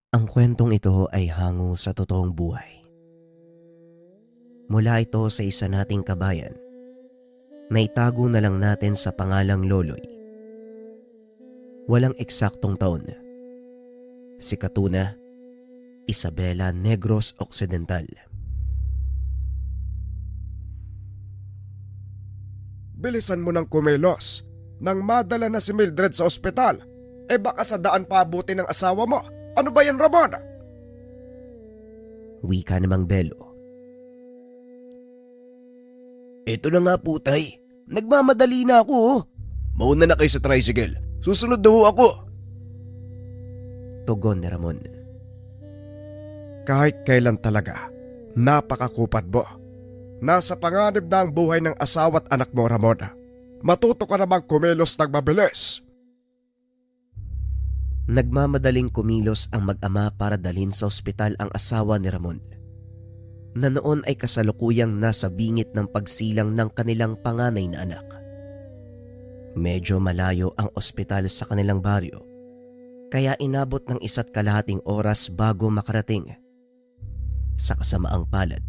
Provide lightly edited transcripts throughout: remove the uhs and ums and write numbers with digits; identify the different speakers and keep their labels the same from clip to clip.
Speaker 1: Ang kwentong ito ay hango sa totoong buhay. Mula ito sa isa nating kabayan na itago na lang natin sa pangalang Loloy. Walang eksaktong taon. Si Katuna, Isabela Negros Occidental.
Speaker 2: Bilisan mo ng kumilos nang madala na si Mildred sa ospital. Baka sa daan paabuti ng asawa mo. Ano ba yan, Ramon?
Speaker 1: Wika namang Belo. Ito na nga po, tay. Nagmamadali na ako.
Speaker 2: Mauna na kayo sa tricycle. Susunod na ho ako.
Speaker 1: Tugon ni Ramon.
Speaker 2: Kahit kailan talaga, napakakupad mo. Nasa panganib na ang buhay ng asawa at anak mo, Ramon. Matuto ka namang kumilos ng mabilis.
Speaker 1: Nagmamadaling kumilos ang mag-ama para dalhin sa ospital ang asawa ni Ramon, na noon ay kasalukuyang nasa bingit ng pagsilang ng kanilang panganay na anak. Medyo malayo ang ospital sa kanilang baryo, kaya inabot ng 1.5 oras bago makarating. Sa kasamaang palad,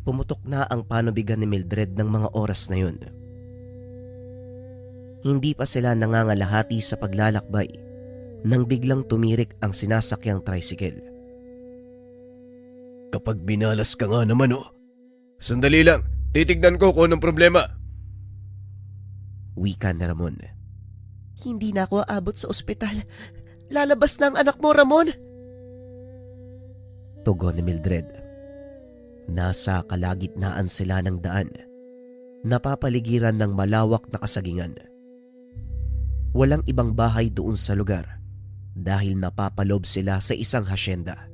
Speaker 1: pumutok na ang panubigan ni Mildred ng mga oras na yun. Hindi pa sila nangangalahati sa paglalakbay nang biglang tumirik ang sinasakyang tricycle.
Speaker 2: Kapag binalas ka nga naman, oh. Sandali lang, titignan ko kung anong problema.
Speaker 1: Wika ni Ramon. Hindi na ako aabot sa ospital. Lalabas na ang anak mo, Ramon. Tugon ni Mildred. Nasa kalagitnaan sila ng daan, napapaligiran ng malawak na kasagingan. Walang ibang bahay doon sa lugar dahil napapalob sila sa isang hasyenda.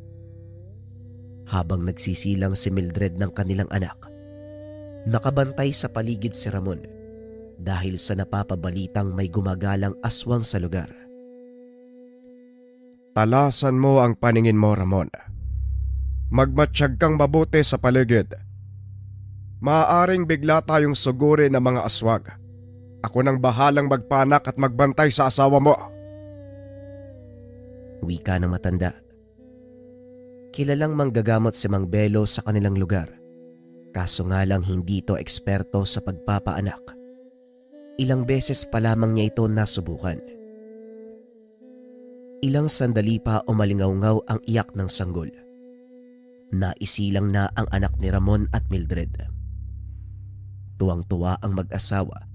Speaker 1: Habang nagsisilang si Mildred ng kanilang anak, nakabantay sa paligid si Ramon dahil sa napapabalitang may gumagalang aswang sa lugar.
Speaker 2: Talasan mo ang paningin mo, Ramon. Magmatsyag kang mabuti sa paligid. Maaaring bigla tayong suguri ng mga aswag. Ako nang bahalang magpanak at magbantay sa asawa mo.
Speaker 1: Wika ng matanda. Kilalang manggagamot si Mang Belo sa kanilang lugar. Kaso nga lang hindi ito eksperto sa pagpapaanak. Ilang beses pa lamang niya ito nasubukan. Ilang sandali pa umalingaw-ngaw ang iyak ng sanggol. Naisilang na ang anak ni Ramon at Mildred. Tuwang-tuwa ang mag-asawa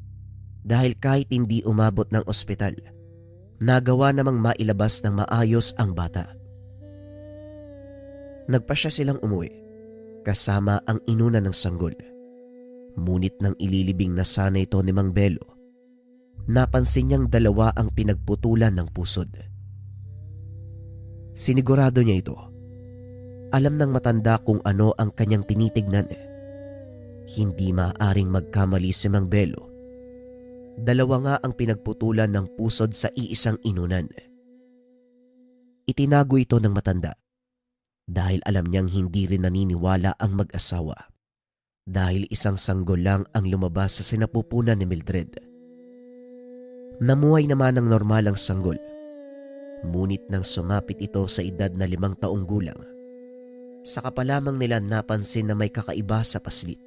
Speaker 1: dahil kahit hindi umabot ng ospital, nagawa namang mailabas ng maayos ang bata. Nagpasya silang umuwi kasama ang inuna ng sanggol. Ngunit nang ililibing na sana ito ni Mang Belo, napansin niyang dalawa ang pinagputulan ng pusod. Sinigurado niya ito. Alam ng matanda kung ano ang kanyang tinitignan. Hindi maaaring magkamali si Mang Belo. Dalawa nga ang pinagputulan ng pusod sa iisang inunan. Itinago ito ng matanda dahil alam niyang hindi rin naniniwala ang mag-asawa dahil isang sanggol lang ang lumabas sa sinapupunan ni Mildred. Namuhay naman ng normal ang sanggol, ngunit nang sumapit ito sa edad na 5 taong gulang, saka pa lamang nila napansin na may kakaiba sa paslit.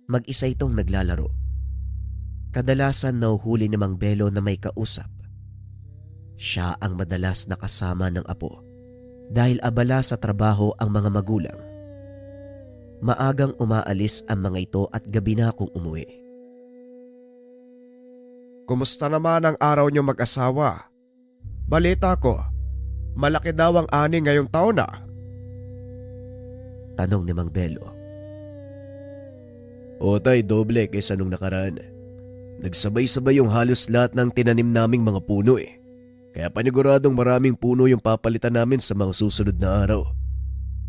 Speaker 1: Mag-isa itong naglalaro. Kadalasan nauhuli ni Mang Belo na may kausap. Siya ang madalas nakasama ng apo dahil abala sa trabaho ang mga magulang. Maagang umaalis ang mga ito at gabi na kung umuwi.
Speaker 2: Kumusta naman ang araw niyo mag-asawa? Balita ko, malaki daw ang ani ngayong taon na.
Speaker 1: Tanong ni Mang Belo.
Speaker 2: O tay, doble kaysa nung nakaraan. Nagsabay-sabay yung halos lahat ng tinanim naming mga puno eh. Kaya paniguradong maraming puno yung papalitan namin sa mga susunod na araw.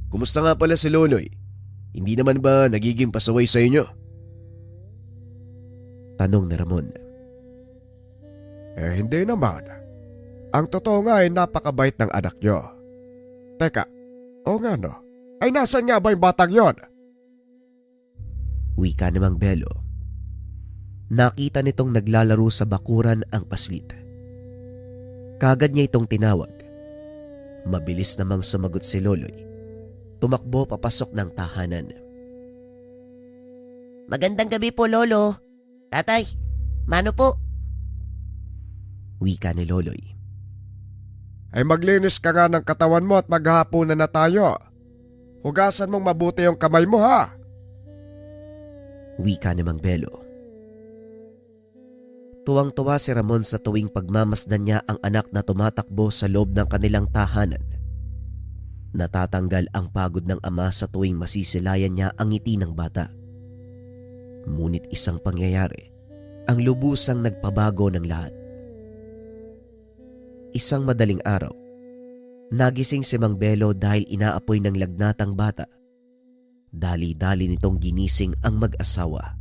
Speaker 2: Kumusta nga pala si Loloy? Hindi naman ba nagiging pasaway sa inyo?
Speaker 1: Tanong ni Ramon.
Speaker 2: Hindi naman. Ang totoo nga ay napakabait ng anak nyo. Teka, o nga no, ay nasan nga ba yung batang yon?
Speaker 1: Wika ni Mang Belo. Nakita nitong naglalaro sa bakuran ang paslit. Kagad niya itong tinawag Mabilis namang sumagot si Loloy. Tumakbo papasok ng tahanan. Magandang gabi po, Lolo. Tatay, mano po? Wika ni Loloy.
Speaker 2: Ay maglinis ka nga ng katawan mo at maghahaponan na tayo. Hugasan mong mabuti yung kamay mo ha.
Speaker 1: Wika ni Mang Belo. Tuwang-tuwa si Ramon sa tuwing pagmamasdan niya ang anak na tumatakbo sa loob ng kanilang tahanan. Natatanggal ang pagod ng ama sa tuwing masisilayan niya ang ngiti ng bata. Ngunit isang pangyayari ang lubusang nagpabago ng lahat. Isang madaling araw, nagising si Mang Belo dahil inaapoy ng lagnatang bata. Dali-dali nitong ginising ang mag-asawa.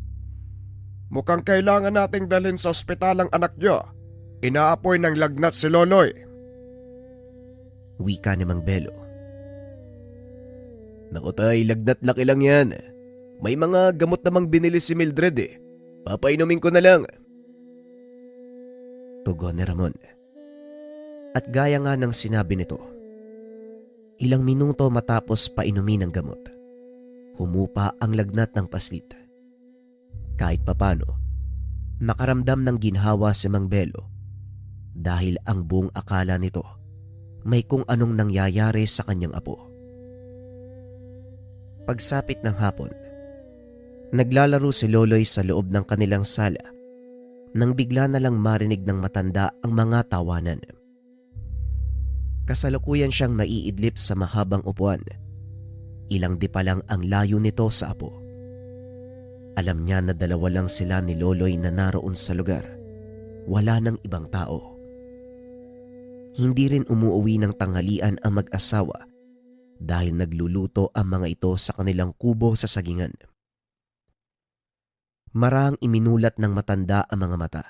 Speaker 2: Mukhang kailangan nating dalhin sa ospital ang anak niyo. Inaapoy ng lagnat si Loloy.
Speaker 1: Wika ni Mang Belo.
Speaker 2: Naku tay, lagnat laki lang yan. May mga gamot namang binili si Mildred eh. Papainumin ko na lang.
Speaker 1: Tugon ni Ramon. At gaya nga ng sinabi nito, ilang minuto matapos painumin ng gamot, humupa ang lagnat ng paslit. Kahit papano, nakaramdam ng ginhawa si Mang Belo dahil ang buong akala nito may kung anong nangyayari sa kanyang apo. Pagsapit ng hapon, naglalaro si Loloy sa loob ng kanilang sala nang bigla na lang marinig ng matanda ang mga tawanan. Kasalukuyan siyang naiidlip sa mahabang upuan. Ilang di pa lang ang layo nito sa apo. Alam niya na dalawa lang sila ni Loloy na naroon sa lugar. Wala nang ibang tao. Hindi rin umuuwi ng tanghalian ang mag-asawa dahil nagluluto ang mga ito sa kanilang kubo sa sagingan. Marahang iminulat ng matanda ang mga mata.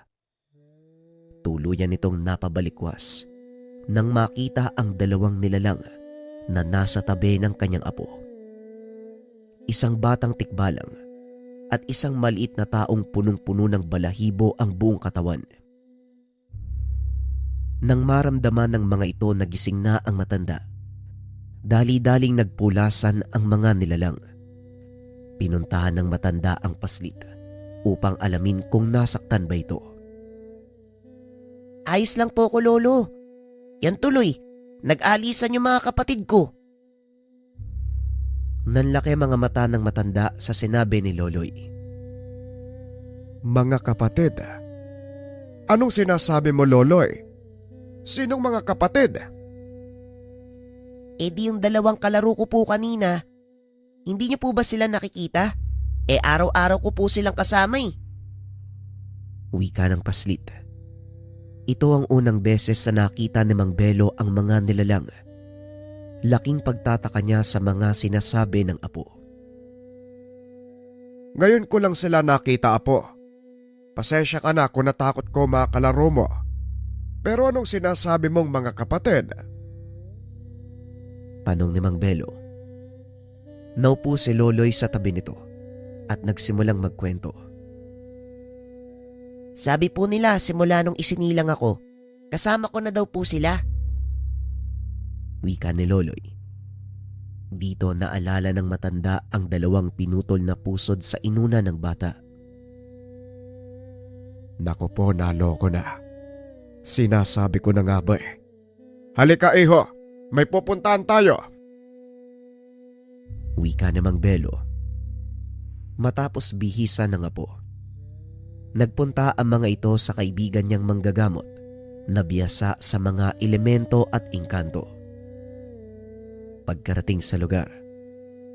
Speaker 1: Tuluyan nitong napabalikwas nang makita ang dalawang nilalang na nasa tabi ng kanyang apo. Isang batang tikbalang at isang maliit na taong punong-puno ng balahibo ang buong katawan. Nang maramdaman ng mga ito na gising na ang matanda, dali-daling nagpulasan ang mga nilalang. Pinuntahan ng matanda ang paslit upang alamin kung nasaktan ba ito. Ayos lang po ko, Lolo. Yan tuloy, nag-alisan yung mga kapatid ko. Nanlaki mga mata ng matanda sa sinabi ni Loloy.
Speaker 2: Mga kapatid? Anong sinasabi mo, Loloy? Sinong mga kapatid?
Speaker 3: Eh di yung dalawang kalaro ko po kanina. Hindi niyo po ba sila nakikita? Eh araw-araw ko po silang kasama eh.
Speaker 1: Wika ng paslit. Ito ang unang beses na nakita ni Mang Belo ang mga nilalang. Laking pagtataka niya sa mga sinasabi ng apo.
Speaker 2: Ngayon ko lang sila nakita, apo. Pasensya ka na kung natakot ko mga kalaro mo. Pero anong sinasabi mong mga kapatid?
Speaker 1: Tanong ni Mang Belo. Naupo si Loloy sa tabi nito at nagsimulang magkwento.
Speaker 3: Sabi po nila simula nung isinilang ako, kasama ko na daw po sila.
Speaker 1: Wika ni Loloy. Dito naalala ng matanda ang dalawang pinutol na pusod sa inuna ng bata.
Speaker 2: Naku po, naloko na. Sinasabi ko na nga ba eh. Halika iho, may pupuntahan tayo.
Speaker 1: Wika ni Mang Belo. Matapos bihisa ng apo, nagpunta ang mga ito sa kaibigan niyang manggagamot na biyasa sa mga elemento at engkanto. Pagkarating sa lugar,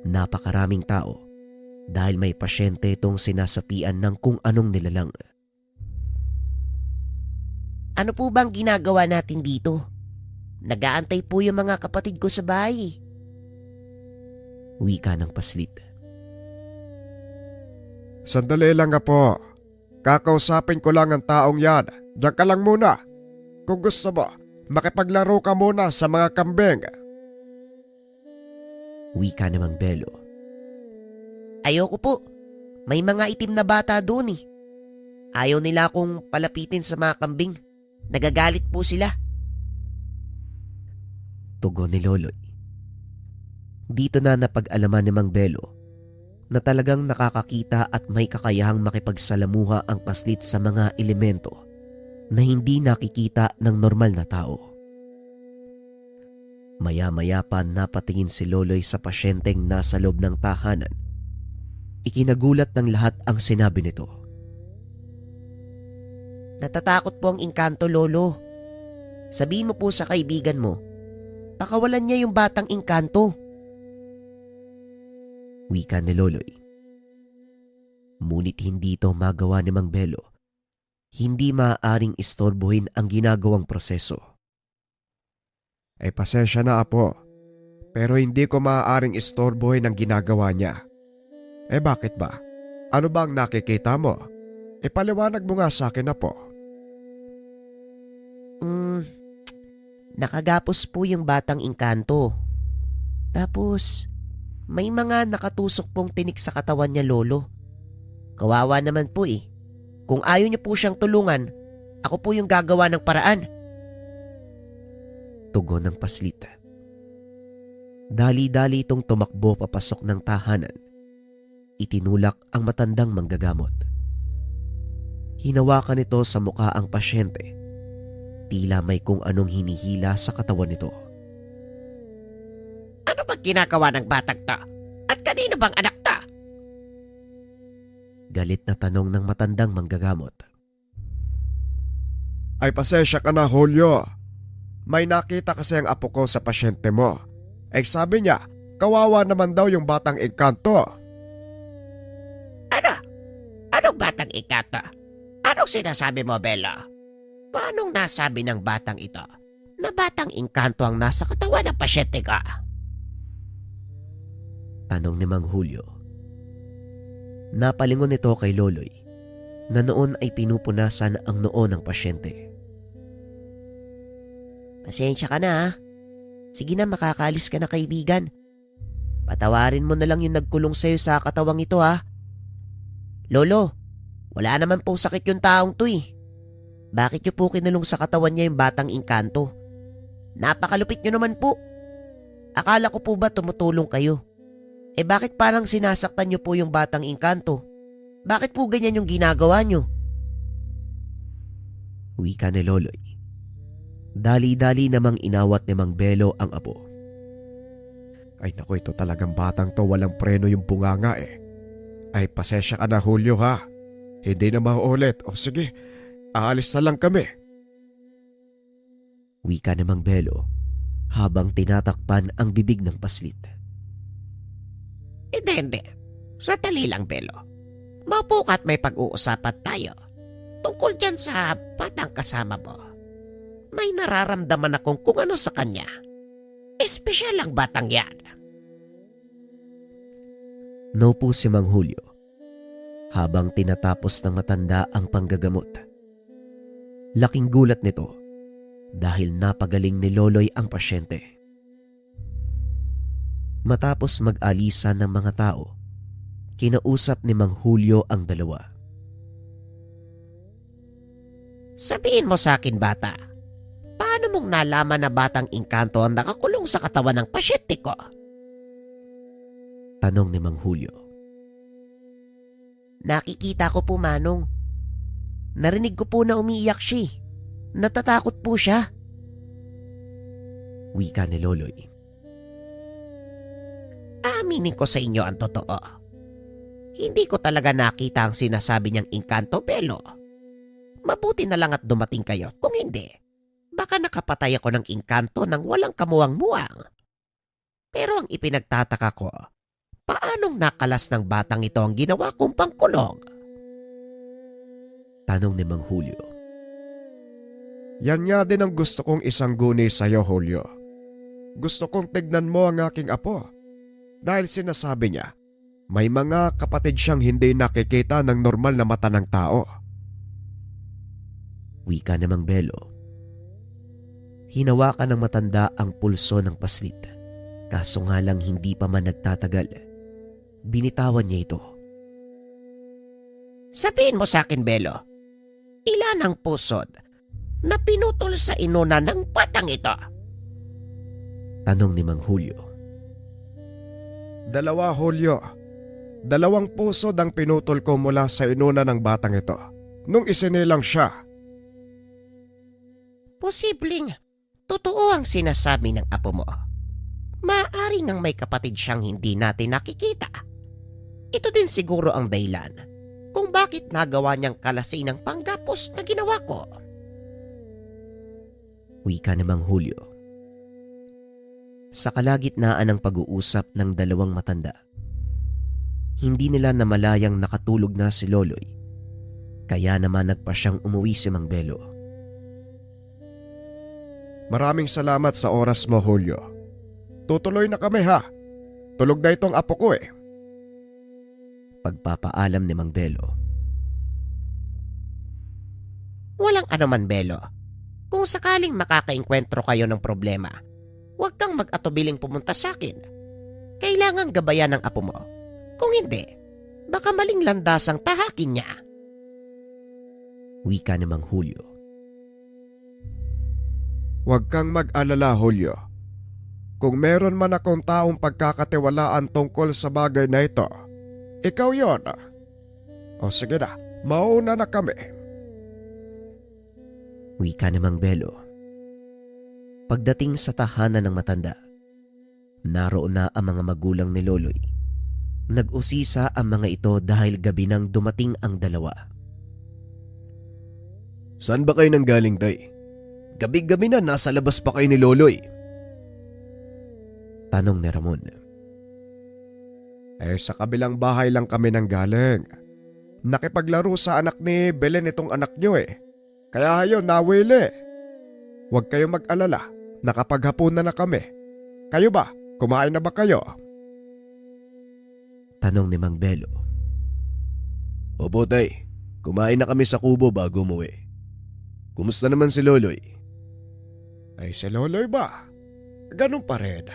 Speaker 1: napakaraming tao dahil may pasyente itong sinasapian ng kung anong nilalang.
Speaker 3: Ano po bang ginagawa natin dito? Nag-aantay po yung mga kapatid ko sa bahay.
Speaker 1: Wika ng paslit.
Speaker 2: Sandali lang nga po. Kakausapin ko lang ang taong yan. Diyan ka lang muna. Kung gusto mo, makipaglaro ka muna sa mga kambing.
Speaker 1: Wika ni Mang Belo.
Speaker 3: Ayoko po. May mga itim na bata doon eh. Ayaw nila akong palapitin sa mga kambing. Nagagalit po sila.
Speaker 1: Tugon ni Loloy. Dito na napag-alaman ni Mang Belo na talagang nakakakita at may kakayahang makipagsalamuha ang paslit sa mga elemento na hindi nakikita ng normal na tao. Maya-maya pa napatingin si Loloy sa pasyenteng nasa loob ng tahanan. Ikinagulat ng lahat ang sinabi nito.
Speaker 3: Natatakot po ang engkanto, Lolo. Sabihin mo po sa kaibigan mo, pakawalan niya yung batang engkanto.
Speaker 1: Wika ni Loloy. Ngunit hindi ito magawa ni Mang Belo. Hindi maaaring istorbohin ang ginagawang proseso.
Speaker 2: Ay pasensya na apo, pero hindi ko maaaring istorbohin ang ginagawa niya. Bakit ba? Ano ba ang nakikita mo? Paliwanag mo nga sa akin apo.
Speaker 3: Nakagapos po yung batang engkanto. Tapos, may mga nakatusok pong tinik sa katawan niya, Lolo. Kawawa naman po eh. Kung ayaw niyo po siyang tulungan, ako po yung gagawa ng paraan.
Speaker 1: Tugon ng paslit. Dali-dali itong tumakbo papasok ng tahanan. Itinulak ang matandang manggagamot. Hinawakan nito sa mukha ang pasyente. Tila may kung anong hinihila sa katawan nito.
Speaker 3: Ano bang ginagawa ng batang to? At kanino bang anak to?
Speaker 1: Galit na tanong ng matandang manggagamot.
Speaker 2: Ay pasensya ka na Julio. May nakita kasi ang apo ko sa pasyente mo. Sabi niya, kawawa naman daw yung batang engkanto.
Speaker 3: Ano? Anong batang engkanto? Anong sinasabi mo, Bella? Paanong nasabi ng batang ito na batang engkanto ang nasa katawan ng pasyente ka?
Speaker 1: Tanong ni Mang Julio. Napalingon nito kay Loloy na noon ay pinupunasan ang noo ng pasyente.
Speaker 3: Pasensya ka na ha. Sige na, makakalis ka na, kaibigan. Patawarin mo na lang yung nagkulong sa'yo sa katawang ito ha. Lolo, wala naman pong sakit yung taong to eh. Bakit niyo po kinulong sa katawan niya yung batang engkanto? Napakalupit niyo naman po. Akala ko po ba tumutulong kayo? Bakit parang sinasaktan niyo po yung batang engkanto? Bakit po ganyan yung ginagawa niyo?
Speaker 1: Wika ni Loloy. Dali-dali namang inawat ni Mang Belo ang apo.
Speaker 2: Ay naku, ito talagang batang to, walang preno yung bunganga eh. Ay pasensya ka na Julio ha. Hindi na mauulit. O sige, aalis na lang kami.
Speaker 1: Wika ni Mang Belo habang tinatakpan ang bibig ng paslit.
Speaker 3: Hindi. Sandali lang, Belo. Maupo ka at may pag-uusapan tayo. Tungkol dyan sa batang kasama mo. May nararamdaman akong kung ano sa kanya. Espesyal ang batang yan.
Speaker 1: Naupo si Mang Julio habang tinatapos ng matanda ang panggagamot. Laking gulat nito dahil napagaling ni Loloy ang pasyente. Matapos mag-alisan ng mga tao, kinausap ni Mang Julio ang dalawa.
Speaker 3: Sabihin mo sa akin, bata, paano mong nalaman na batang engkanto ang nakakulong sa katawan ng pasyente ko?
Speaker 1: Tanong ni Mang Julio.
Speaker 3: Nakikita ko po, Manong. Narinig ko po na umiiyak siya. Natatakot po siya.
Speaker 1: Wika ni Loloy.
Speaker 3: Aminin ko sa inyo ang totoo. Hindi ko talaga nakita ang sinasabi niyang engkanto, Belo. Mabuti na lang at dumating kayo. Kung hindi, baka nakapatay ako ng engkanto nang walang kamuwang-muwang. Pero ang ipinagtataka ko, paanong nakalas ng batang ito ang ginawa kong pangkulong?
Speaker 1: Tanong ni Mang Julio.
Speaker 2: Yan nga din ang gusto kong isangguni sa'yo Julio. Gusto kong tignan mo ang aking apo. Dahil sinasabi niya, may mga kapatid siyang hindi nakikita ng normal na mata ng tao.
Speaker 1: Wika ni Mang Belo. Hinawakan ng matanda ang pulso ng paslit. Kaso nga lang hindi pa man nagtatagal. Binitawan niya ito.
Speaker 3: Sabihin mo sa akin, Belo, ilan ang pusod na pinutol sa inuna ng batang ito?
Speaker 1: Tanong ni Mang Julio.
Speaker 4: 2 Hulyo. 2 pusod ang pinutol ko mula sa inuna ng batang ito nung isinilang siya.
Speaker 3: Posibleng totoo ang sinasabi ng apo mo. Maaari ngang may kapatid siyang hindi natin nakikita. Ito din siguro ang dahilan kung bakit nagawa niyang kalasin ng panggapos na ginawa ko.
Speaker 1: Wika ni Mang Julio. Sa kalagitnaan ng pag-uusap ng dalawang matanda, hindi nila namalayang nakatulog na si Loloy, kaya naman nagpa siyang umuwi si Mang Belo.
Speaker 4: Maraming salamat sa oras mo, Julio. Tutuloy na kami ha. Tulog na itong apo ko eh.
Speaker 1: Pagpapaalam ni Mang Belo.
Speaker 3: Walang anuman, Belo. Kung sakaling makakaengkwentro kayo ng problema, huwag kang mag-atubiling pumunta sa akin. Kailangang gabayan ng apo mo. Kung hindi, baka maling landasang tahakin niya.
Speaker 1: Wika ni Mang Julio.
Speaker 4: Huwag kang mag-alala, Julio. Kung meron man akong taong pagkakatiwalaan tungkol sa bagay na ito, ikaw yon. O sige na, mauna na kami.
Speaker 1: Wika ni Mang Belo. Pagdating sa tahanan ng matanda, naroon na ang mga magulang ni Loloy. Nag-usisa ang mga ito dahil gabi nang dumating ang dalawa.
Speaker 2: Saan ba kayo nanggaling, Tay? Gabi-gabi na nasa labas pa kayo ni Loloy.
Speaker 1: Tanong ni Ramon.
Speaker 4: Sa kabilang bahay lang kami nanggaling. Nakipaglaro sa anak ni Belen itong anak nyo eh. Kaya hayo, nawili. Huwag kayong mag-alala, nakapaghapunan na kami. Kayo ba? Kumain na ba kayo?
Speaker 1: Tanong ni Mang Belo.
Speaker 2: Opo, Tay. Kumain na kami sa kubo bago umuwi. Kumusta naman si Loloy?
Speaker 4: Ay, si Loloy ba? Ganun pa rin.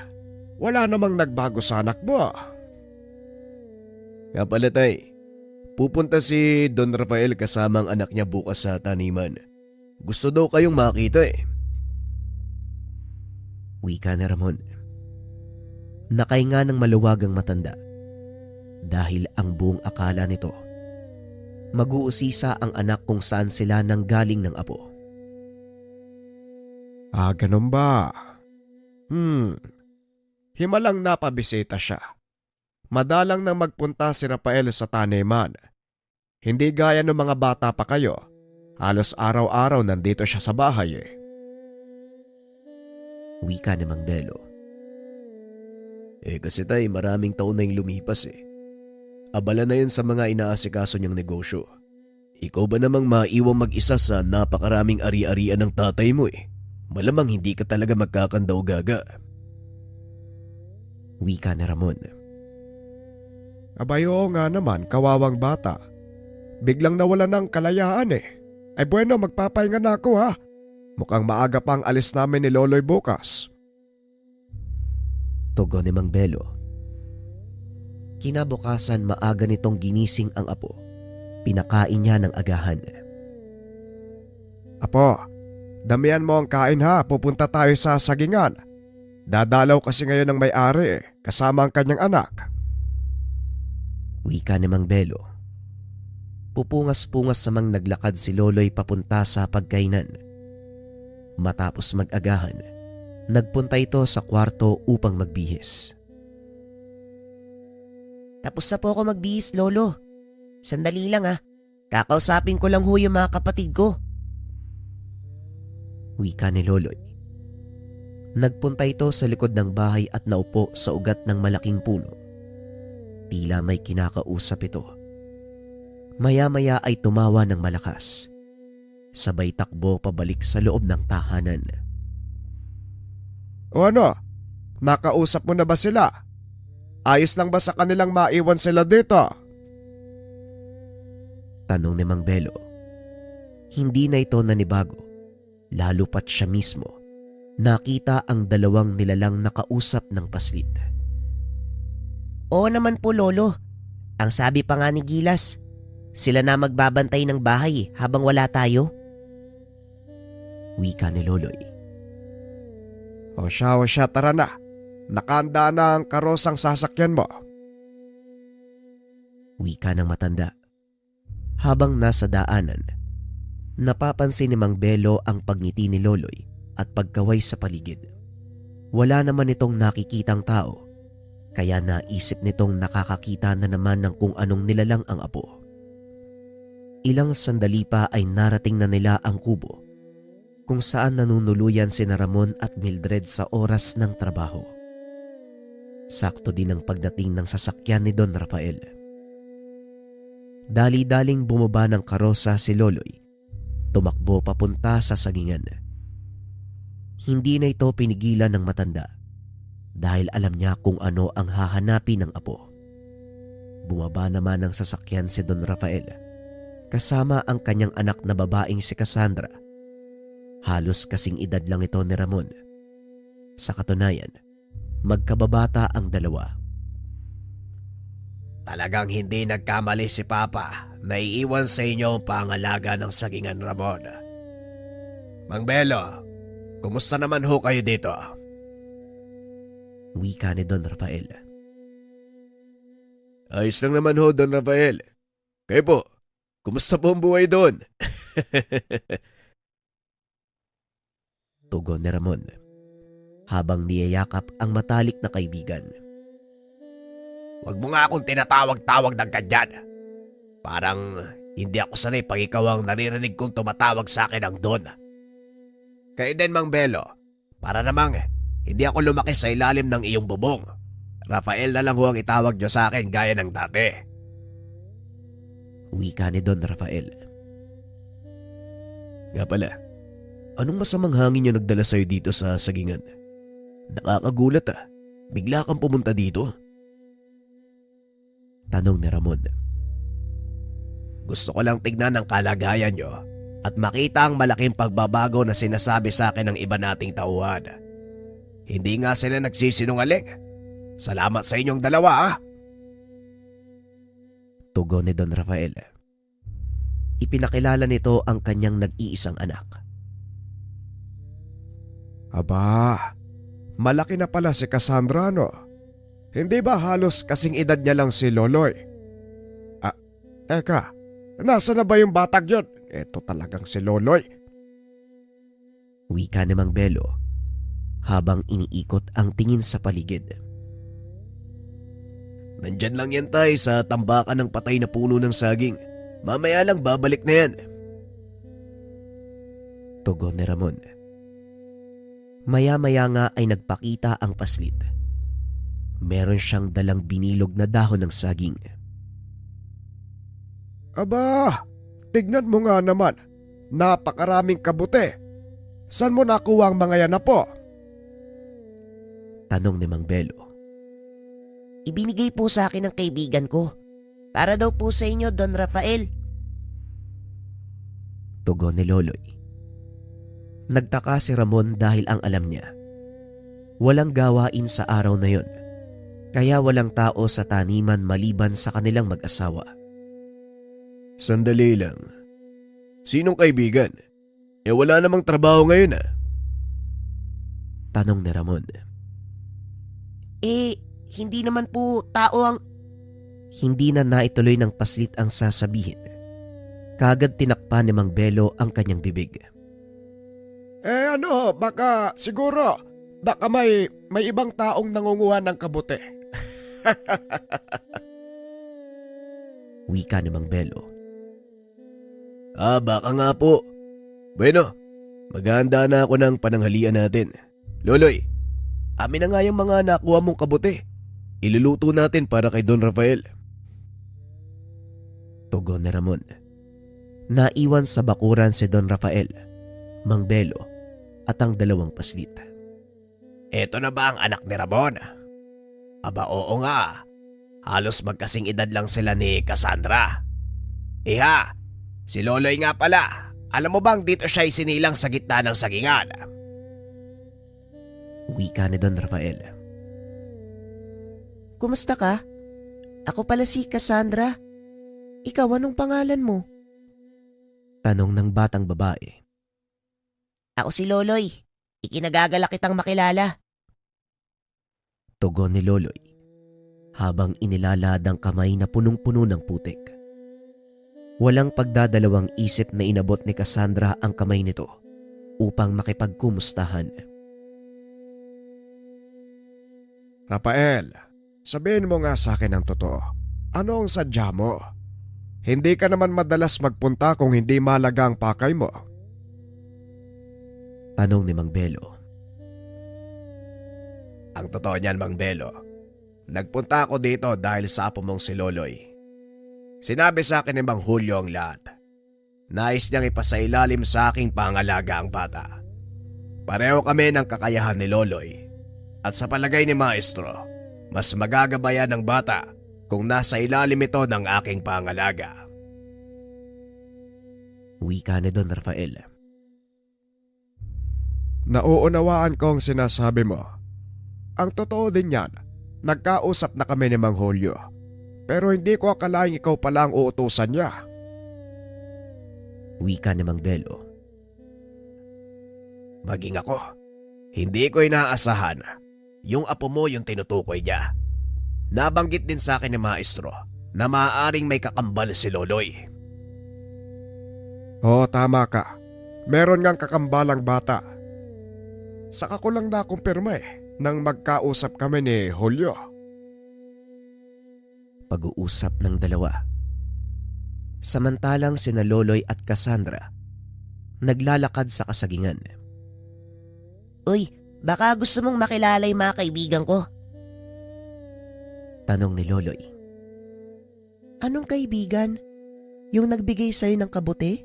Speaker 4: Wala namang nagbago sa anak mo.
Speaker 2: Nga pala, Tay. Pupunta si Don Rafael kasama ang anak niya bukas sa taniman. Gusto daw kayong makita eh.
Speaker 1: Wika ni Ramon. Nakahinga ng maluwag ang matanda dahil ang buong akala nito mag-uusisa ang anak kung saan sila nanggaling ng apo.
Speaker 4: Ganun ba? Himalang napabisita siya. Madalang nang magpunta si Rafael sa taniman. Hindi gaya ng mga bata pa kayo. Halos araw-araw nandito siya sa bahay eh.
Speaker 1: Wika ni Mang Belo.
Speaker 2: Kasi, Tay, maraming taon na yung lumipas eh. Abala na yun sa mga inaasikaso niyang negosyo. Ikaw ba namang maiwang mag-isa sa napakaraming ari-arian ng tatay mo eh? Malamang hindi ka talaga magkakandaw gaga.
Speaker 1: Wika ni Ramon.
Speaker 4: Abay, oo nga naman, kawawang bata. Biglang nawala ng kalayaan eh. Ay bueno, magpapahinga na ako ha. Mukhang maaga pa ang alis namin ni Loloy bukas.
Speaker 1: Tugon ni Mang Belo. Kinabukasan maaga nitong ginising ang apo. Pinakain niya ng agahan.
Speaker 4: Apo, damihan mo ang kain ha, pupunta tayo sa sagingan. Dadalaw kasi ngayon ng may-ari kasama ang kanyang anak.
Speaker 1: Wika ni Mang Belo. Pupungas-pungas samang naglakad si Loloy papunta sa pagkainan. Matapos mag-agahan, nagpunta ito sa kwarto upang magbihis.
Speaker 3: Tapos na po ako magbihis, Lolo. Sandali lang ha. Kakausapin ko lang ho yung mga kapatid ko.
Speaker 1: Wika ni Loloy. Nagpunta ito sa likod ng bahay at naupo sa ugat ng malaking puno. Tila may kinakausap ito. Maya-maya ay tumawa ng malakas. Sabay takbo pabalik sa loob ng tahanan.
Speaker 4: O ano? Nakausap mo na ba sila? Ayos lang ba sa kanilang maiwan sila dito?
Speaker 1: Tanong ni Mang Belo. Hindi na ito nanibago. Lalo pat siya mismo nakita ang dalawang nilalang nakausap ng paslit.
Speaker 3: Oo naman po, Lolo. Ang sabi pa nga ni Gilas, sila na magbabantay ng bahay habang wala tayo.
Speaker 1: Wika ni Loloy.
Speaker 4: O siya, tara na. Nakahanda na ang karosang sasakyan mo.
Speaker 1: Wika ng matanda. Habang nasa daanan, napapansin ni Mang Belo ang pagngiti ni Loloy at pagkaway sa paligid. Wala naman itong nakikitang tao, kaya naisip nitong nakakakita na naman ng kung anong nilalang ang apo. Ilang sandali pa ay narating na nila ang kubo, kung saan nanunuluyan sina Ramon at Mildred sa oras ng trabaho. Sakto din ang pagdating ng sasakyan ni Don Rafael. Dali-daling bumaba ng karosa si Loloy. Tumakbo papunta sa sagingan. Hindi na ito pinigilan ng matanda dahil alam niya kung ano ang hahanapin ng apo. Bumaba naman ng sasakyan si Don Rafael kasama ang kanyang anak na babaeng si Cassandra. Halos kasing edad lang ito ni Ramon. Sa katunayan, magkababata ang dalawa.
Speaker 2: Talagang hindi nagkamali si Papa na iiwan sa inyo ang pangalaga ng sagingan, Ramon. Mang Belo, kumusta naman ho kayo dito?
Speaker 1: Wika ni Don Rafael.
Speaker 2: Ayos lang naman ho, Don Rafael. Kayo po, kumusta po ang buhay doon?
Speaker 1: Tugon ni Ramon habang niyayakap ang matalik na kaibigan.
Speaker 2: Huwag mo nga akong tinatawag-tawag ng ganyan. Parang hindi ako sanay pag ikaw ang naririnig kong tumatawag sa akin ng Don. Kayo din, Mang Belo. Para namang hindi ako lumaki sa ilalim ng iyong bubong. Rafael na lang ho ang itawag niyo sa akin gaya ng dati.
Speaker 1: Wika ni Don Rafael.
Speaker 2: Nga pala, anong masamang hangin yung nagdala sa'yo dito sa sagingan? Nakakagulat ah. Bigla kang pumunta dito.
Speaker 1: Tanong ni Ramon.
Speaker 2: Gusto ko lang tignan ang kalagayan nyo at makita ang malaking pagbabago na sinasabi sa akin ng iba nating tauhan. Hindi nga sila nagsisinungaling. Salamat sa inyong dalawa ah.
Speaker 1: Tugon ni Don Rafael. Ipinakilala nito ang kanyang nag-iisang anak.
Speaker 4: Aba, malaki na pala si Cassandra, no? Hindi ba halos kasing edad niya lang si Loloy? Teka, nasa na ba yung batag yun? Ito talagang si Loloy.
Speaker 1: Wika ni Mang Belo habang iniikot ang tingin sa paligid.
Speaker 2: Nandyan lang yan tay sa tambakan ng patay na puno ng saging. Mamaya lang babalik na yan.
Speaker 1: Tugon ni Ramon. Maya-maya nga ay nagpakita ang paslit. Meron siyang dalang binilog na dahon ng saging.
Speaker 4: Aba, tignan mo nga naman. Napakaraming kabute. Saan mo nakuha ang mga yan na po?
Speaker 1: Tanong ni Mang Belo.
Speaker 3: Ibinigay po sa akin ng kaibigan ko. Para daw po sa inyo, Don Rafael.
Speaker 1: Tugon ni Loloy. Nagtaka si Ramon dahil ang alam niya. Walang gawain sa araw na yon, kaya walang tao sa taniman maliban sa kanilang mag-asawa.
Speaker 2: Sandali lang. Sinong kaibigan? Wala namang trabaho ngayon ah.
Speaker 1: Tanong ni Ramon.
Speaker 3: Hindi naman po tao ang...
Speaker 1: Hindi na naituloy ng paslit ang sasabihin. Kagad tinakpan ni Mang Belo ang kanyang bibig.
Speaker 4: Baka siguro, baka may ibang taong nangunguha ng kabute.
Speaker 1: Wika ni Mang Belo.
Speaker 2: Baka nga po. Bueno, maghahanda na ako ng pananghalian natin. Loloy, amin na nga yung mga nakuha mong kabute. Iluluto natin para kay Don Rafael.
Speaker 1: Tugon ni Ramon. Naiwan sa bakuran si Don Rafael, Mang Belo at ang dalawang paslit.
Speaker 2: Eto na ba ang anak ni Ramon? Aba oo nga. Halos magkasing edad lang sila ni Cassandra. Iha, si Loloy nga pala. Alam mo bang dito siya isinilang sa gitna ng sagingan?
Speaker 1: Wika ni Don Rafael.
Speaker 3: Kumusta ka? Ako pala si Cassandra. Ikaw, anong pangalan mo?
Speaker 1: Tanong ng batang babae.
Speaker 3: Ako si Loloy. Ikinagagala kitang makilala.
Speaker 1: Tugon ni Loloy habang inilalad ang kamay na punong-puno ng putik. Walang pagdadalawang isip na inabot ni Cassandra ang kamay nito upang makipagkumustahan.
Speaker 4: Rafael, sabihin mo nga sa akin ang totoo. Ano ang sadya mo? Hindi ka naman madalas magpunta kung hindi malaga ang pakay mo.
Speaker 1: Tanong ni Mang Belo.
Speaker 2: Ang totoo niyan, Mang Belo, nagpunta ako dito dahil sa apo mong si Loloy. Sinabi sa akin ni Mang Julio ang lahat. Nais niyang ipasailalim sa aking pangalaga ang bata. Pareho kami ng kakayahan ni Loloy. At sa palagay ni Maestro, mas magagabayan ng bata kung nasa ilalim ito ng aking pangalaga.
Speaker 1: Wika ni Don Rafael.
Speaker 4: Nauunawaan ko ang sinasabi mo. Ang totoo din yan, nagkausap na kami ni Mang Julio. Pero hindi ko akalaing ikaw pala ang uutusan niya.
Speaker 1: Wika ni Mang Belo.
Speaker 2: Maging ako, hindi ko inaasahan yung apo mo yung tinutukoy niya. Nabanggit din sa akin ni Maestro na maaaring may kakambal si Loloy.
Speaker 4: Oo, tama ka. Meron ngang kakambalang bata. Saka ko lang nakumpirma nang magkausap kami ni Julio.
Speaker 1: Pag-uusap ng dalawa. Samantalang sina Loloy at Cassandra naglalakad sa kasagingan.
Speaker 3: Uy, baka gusto mong makilala yung mga kaibigan ko.
Speaker 1: Tanong ni Loloy.
Speaker 3: Anong kaibigan? Yung nagbigay sa'yo ng kabuti?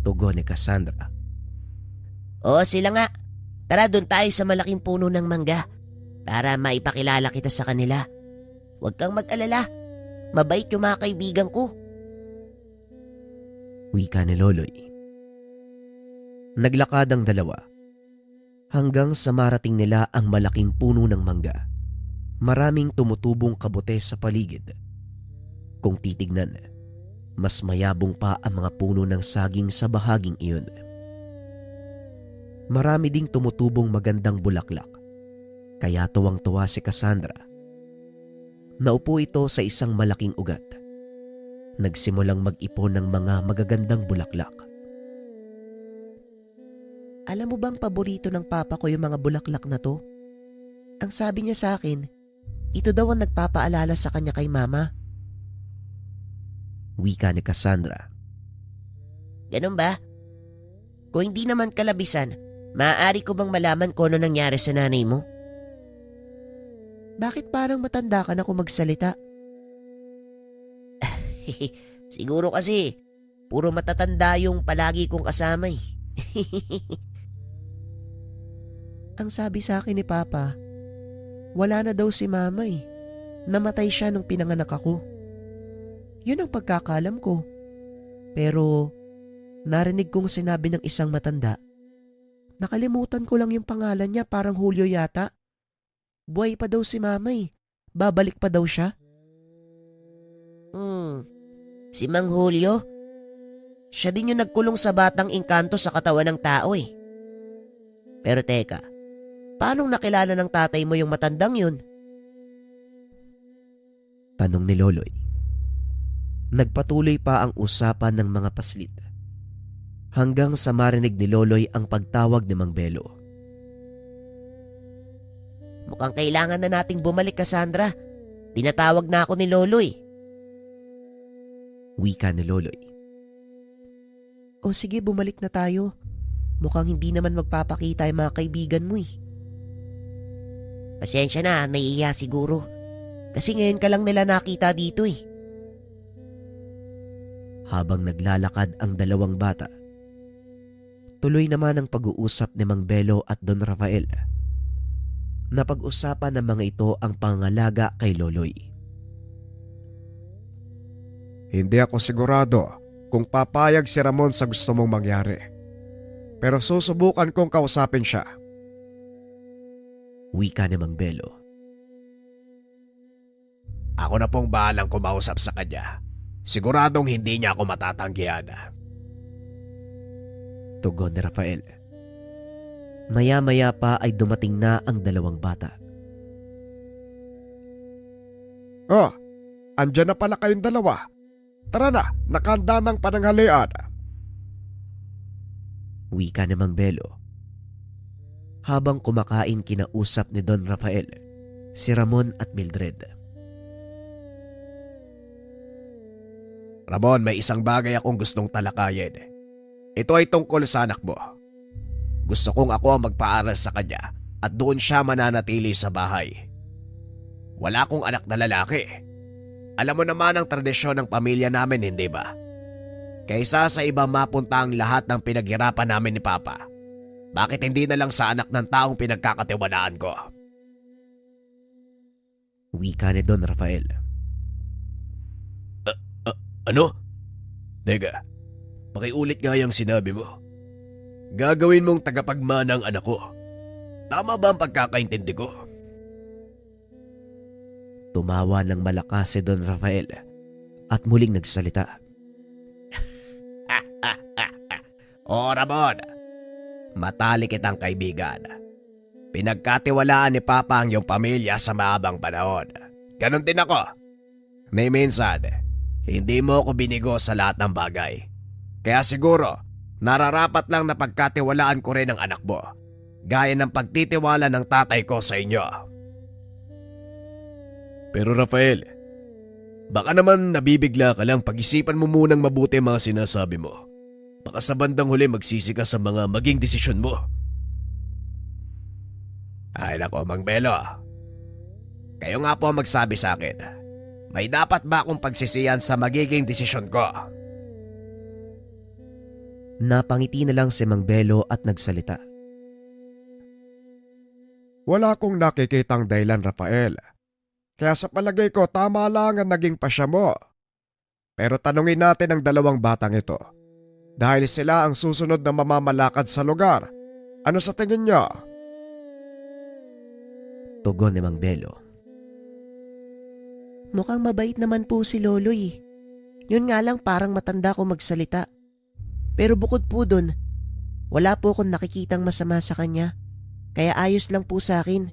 Speaker 1: Tugon ni Cassandra.
Speaker 3: Oo, sila nga. Tara, doon tayo sa malaking puno ng mangga para maipakilala kita sa kanila. Huwag kang mag-alala. Mabait yung mga kaibigan ko.
Speaker 1: Wika ni Loloy. Naglakad ang dalawa hanggang sa marating nila ang malaking puno ng mangga. Maraming tumutubong kabute sa paligid. Kung titignan, mas mayabong pa ang mga puno ng saging sa bahaging iyon. Marami ding tumutubong magandang bulaklak, kaya tuwang-tuwa si Cassandra. Naupo ito sa isang malaking ugat. Nagsimulang mag-ipon ng mga magagandang bulaklak.
Speaker 3: Alam mo bang paborito ng papa ko yung mga bulaklak na to? Ang sabi niya sa akin, ito daw ang nagpapaalala sa kanya kay mama.
Speaker 1: Wika ni Cassandra.
Speaker 3: Ganun ba? Kung hindi naman kalabisan, maaari ko bang malaman kung ano nangyari sa nanay mo? Bakit parang matanda ka na kung magsalita? Siguro kasi, puro matatanda yung palagi kong kasama eh. Ang sabi sa akin ni Papa, wala na daw si Mama eh. Namatay siya nung pinanganak ako. Yun ang pagkakalam ko. Pero narinig kong sinabi ng isang matanda. Nakalimutan ko lang yung pangalan niya, parang Julio yata. Buhay pa daw si Mama eh. Babalik pa daw siya. Si Mang Julio? Siya din yung nagkulong sa batang engkanto sa katawan ng tao eh. Pero teka, paanong nakilala ng tatay mo yung matandang yun?
Speaker 1: Tanong ni Loloy. Nagpatuloy pa ang usapan ng mga paslit hanggang sa marinig ni Loloy ang pagtawag ni Mang Belo.
Speaker 3: Mukhang kailangan na nating bumalik, Cassandra. Tinatawag na ako ni Loloy.
Speaker 1: Wika ni Loloy.
Speaker 3: O sige, bumalik na tayo. Mukhang hindi naman magpapakita yung mga kaibigan mo eh. Pasensya na, naiiya siguro. Kasi ngayon ka lang nila nakita dito eh.
Speaker 1: Habang naglalakad ang dalawang bata, tuloy naman ang pag-uusap ni Mang Belo at Don Rafael. Napag-usapan ng mga ito ang pangalaga kay Loloy.
Speaker 4: Hindi ako sigurado kung papayag si Ramon sa gusto mong mangyari. Pero susubukan kong kausapin siya.
Speaker 1: Wika ni Mang Belo.
Speaker 2: Ako na pong bahalang kumausap sa kanya. Siguradong hindi niya ako matatanggihan.
Speaker 1: Tugon ni Rafael. Maya-maya pa ay dumating na ang dalawang bata.
Speaker 4: Oh, andyan na pala kayong dalawa. Tara na, nakahanda ng pananghalian.
Speaker 1: Wika ni Mang Belo. Habang kumakain kinausap ni Don Rafael, si Ramon at Mildred.
Speaker 2: Ramon, may isang bagay akong gustong talakayin. Ito ay tungkol sa anak mo. Gusto kong ako ang magpaaral sa kanya at doon siya mananatili sa bahay. Wala akong anak na lalaki. Alam mo naman ang tradisyon ng pamilya namin, hindi ba? Kaysa sa iba mapunta ang lahat ng pinaghirapan namin ni Papa, bakit hindi na lang sa anak ng taong pinagkakatiwalaan ko?
Speaker 1: Wika ni Don Rafael.
Speaker 2: Ano? Teka, pakiulit nga yung sinabi mo. Gagawin mong tagapagmana ang anak ko. Tama ba ang pagkakaintindi ko?
Speaker 1: Tumawa ng malakas si Don Rafael at muling nagsalita.
Speaker 2: O Ramon, matalik kitang kaibigan. Pinagkatiwalaan ni Papa ang iyong pamilya sa mahabang panahon. Ganon din ako. May minsan, hindi mo ako binigo sa lahat ng bagay. Kaya siguro, nararapat lang na pagkatiwalaan ko rin ang anak mo. Gaya ng pagtitiwala ng tatay ko sa inyo. Pero Rafael, baka naman nabibigla ka lang, pag-isipan mo munang mabuti ang mga sinasabi mo. Baka sa bandang huli magsisi ka sa mga maging desisyon mo. Ay nako, Mang Belo. Kayo nga po ang magsabi sa akin. May dapat ba akong pagsisiyan sa magiging desisyon ko?
Speaker 1: Napangiti na lang si Mang Belo at nagsalita.
Speaker 4: Wala akong nakikitang dahilan, Rafael. Kaya sa palagay ko, tama lang ang naging pasya mo. Pero tanungin natin ang dalawang batang ito. Dahil sila ang susunod na mamamalakad sa lugar. Ano sa tingin niyo?
Speaker 1: Tugon ni Mang Belo.
Speaker 3: Mukhang mabait naman po si Loloy. Yun nga lang parang matanda ko magsalita. Pero bukod po dun, wala po akong nakikitang masama sa kanya. Kaya ayos lang po sa akin.